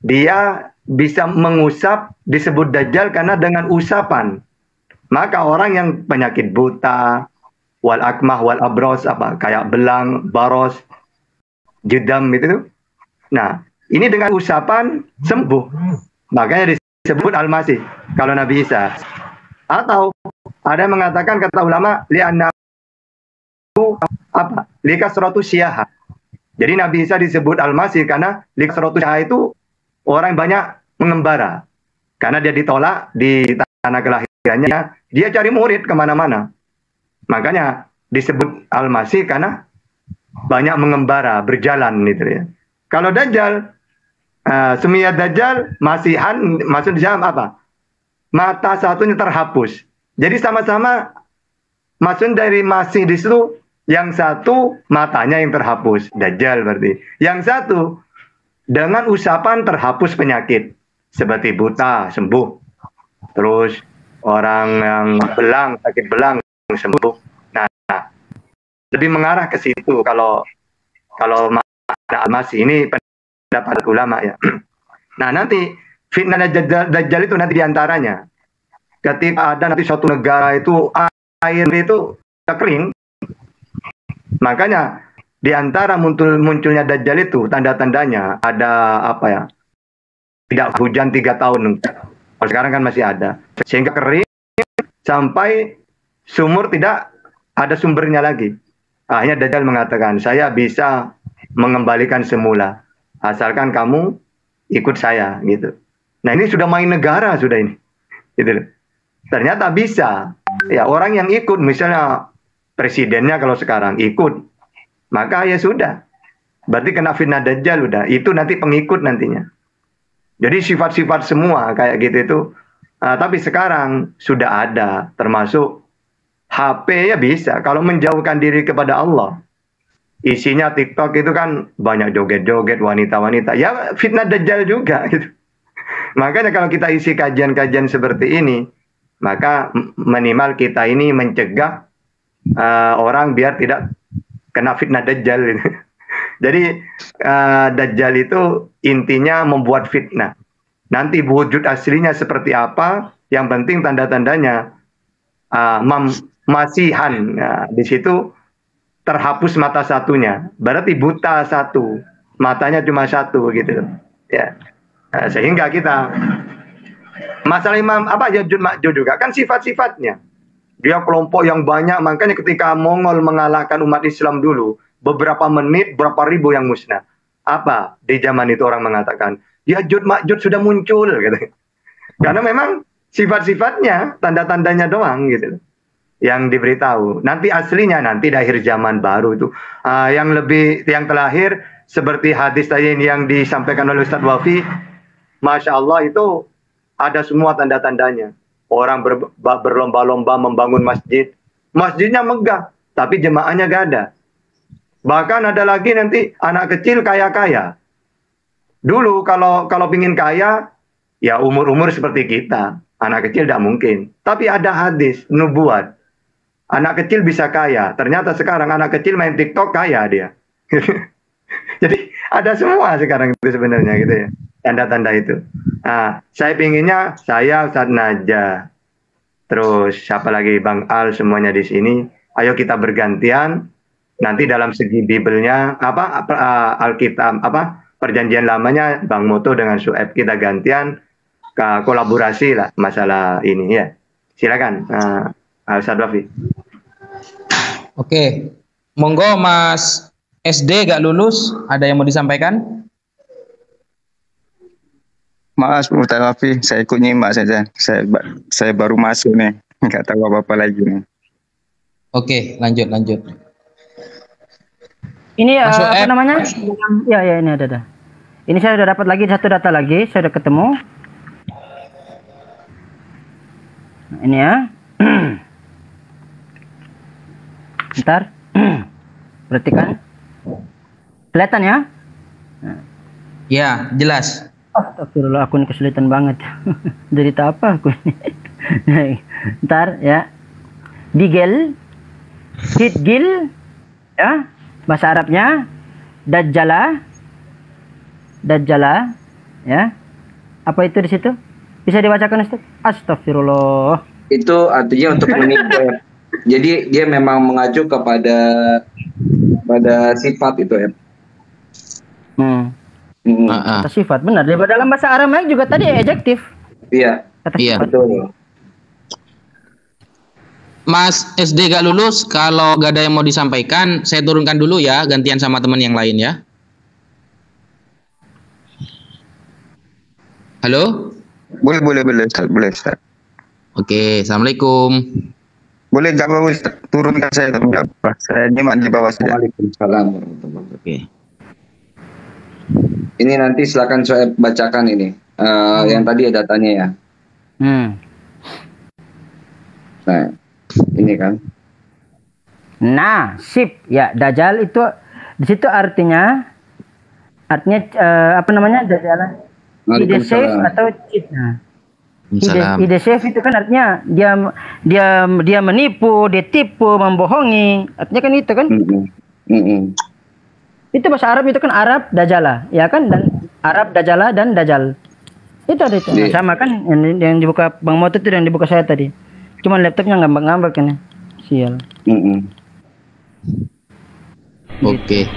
dia bisa mengusap, disebut Dajjal karena dengan usapan. Maka orang yang penyakit buta, wal akmah wal abros, apa kayak belang, baros, jedam itu. Nah, ini dengan usapan sembuh. Makanya disebut Al-Masih kalau Nabi Isa. Atau ada yang mengatakan, kata ulama, likasratu syiah. Jadi Nabi Isa disebut Al-Masih karena likasratu syiah itu orang yang banyak mengembara. Karena dia ditolak di tanah kelahirannya, dia cari murid kemana-mana. Makanya disebut Al-Masih karena banyak mengembara, berjalan gitu ya. Kalau Dajjal, Sumiyad Dajjal, masihan, maksudnya apa? Mata satunya terhapus. Jadi sama-sama, maksudnya dari masih di situ, yang satu matanya yang terhapus, Dajjal berarti. Yang satu, dengan usapan terhapus penyakit. Seperti buta, sembuh. Terus orang yang belang, sakit belang, sembuh. Nah, lebih mengarah ke situ kalau masih ini pendapat ulama ya. Nah nanti fitnah Dajjal itu nanti diantaranya ketika ada nanti suatu negara itu air itu kering, makanya diantara munculnya Dajjal itu tanda-tandanya ada apa ya, tidak hujan 3 tahun. Kalau sekarang kan masih ada, sehingga kering sampai sumur tidak ada sumbernya lagi. Akhirnya Dajjal mengatakan, saya bisa mengembalikan semula asalkan kamu ikut saya gitu. Nah ini sudah main negara sudah ini gitu. Ternyata bisa ya, orang yang ikut misalnya presidennya kalau sekarang ikut, maka ya sudah berarti kena fitnah Dajjal udah, itu nanti pengikut nantinya. Jadi sifat-sifat semua kayak gitu itu tapi sekarang sudah ada, termasuk HP ya bisa kalau menjauhkan diri kepada Allah. Isinya TikTok itu kan banyak joget-joget, wanita-wanita. Ya fitnah Dajjal juga gitu. Makanya kalau kita isi kajian-kajian seperti ini, maka minimal kita ini mencegah orang biar tidak kena fitnah Dajjal gitu. Jadi Dajjal itu intinya membuat fitnah. Nanti wujud aslinya seperti apa, yang penting tanda-tandanya masihan. Nah, di situ terhapus mata satunya, berarti buta satu, matanya cuma satu gitu ya. Nah, sehingga kita masalah Imam apa Ya'juj Ma'juj juga kan sifat-sifatnya dia kelompok yang banyak. Makanya ketika Mongol mengalahkan umat Islam dulu, beberapa menit berapa ribu yang musnah. Apa di zaman itu orang mengatakan Ya'juj Ma'juj sudah muncul gitu, karena memang sifat-sifatnya, tanda-tandanya doang gitu yang diberitahu. Nanti aslinya nanti di akhir zaman baru itu yang terakhir seperti hadis tadi yang disampaikan oleh Ustadz Wafi, Masya Allah itu ada semua tanda-tandanya. Orang berlomba-lomba membangun masjid, masjidnya megah tapi jemaahnya gak ada. Bahkan ada lagi nanti anak kecil kaya-kaya. Dulu kalau pingin kaya ya umur-umur seperti kita, anak kecil tidak mungkin. Tapi ada hadis nubuat, anak kecil bisa kaya. Ternyata sekarang anak kecil main TikTok kaya dia. Jadi ada semua sekarang itu sebenarnya gitu ya. tanda-tanda itu. Nah, saya pinginnya saya Ustadz Naja, terus siapa lagi Bang Al, semuanya di sini. Ayo kita bergantian. Nanti dalam segi Bibelnya Alkitab Perjanjian Lamanya Bang Moto dengan Sueb kita gantian kolaborasi lah masalah ini ya. Silakan Ustadz Wafi. Oke, monggo Mas SD gak lulus, ada yang mau disampaikan? Maaf Ustadz Wafi, saya ikut nyimak saja. Saya baru masuk nih, nggak tahu apa-apa lagi nih. Oke, lanjut. Ini apa namanya? Ya ini ada. Ini saya sudah dapat lagi satu data lagi, saya sudah ketemu. Nah, ini ya. Bentar. Perhatikan. Kelihatan ya? Ya, jelas. Astagfirullah, aku ini kesulitan banget. Derita apa aku ini? Bentar ya. Digel, Hitgil, ya, bahasa Arabnya Dajjala, ya. Apa itu di situ? Bisa dibacakan Ustaz? Astagfirullah. Itu artinya untuk menipu. Jadi dia memang mengacu kepada sifat itu ya. Kata sifat benar. Dalam bahasa Aramaik juga tadi adjektif. Iya. Iya. Betul. Mas SD gak lulus, kalau gak ada yang mau disampaikan, saya turunkan dulu ya, gantian sama teman yang lain ya. Halo? Boleh Ustaz. Oke, Assalamualaikum. Boleh nggak apa Ustaz? Turunkan saya, saya nyimak di bawah saja. Waalaikumsalam. Oke. Ini nanti silakan saya bacakan ini. Yang tadi ada datanya ya. Nah, ini kan. Nah, sip. Ya, Dajjal itu di situ artinya apa namanya? Dajjal. Ide safe atau cheat. Nah. Ide safe itu kan artinya dia menipu, dia tipu, membohongi. Artinya kan itu kan. Itu bahasa Arab itu kan Arab Dajjala, ya kan, dan Arab Dajjala dan Dajjal. Itu ada itu. Nah, sama kan yang dibuka Bang Moto itu yang dibuka saya tadi. Cuman laptopnya ngambek-ngambek ini. Sial. Oke.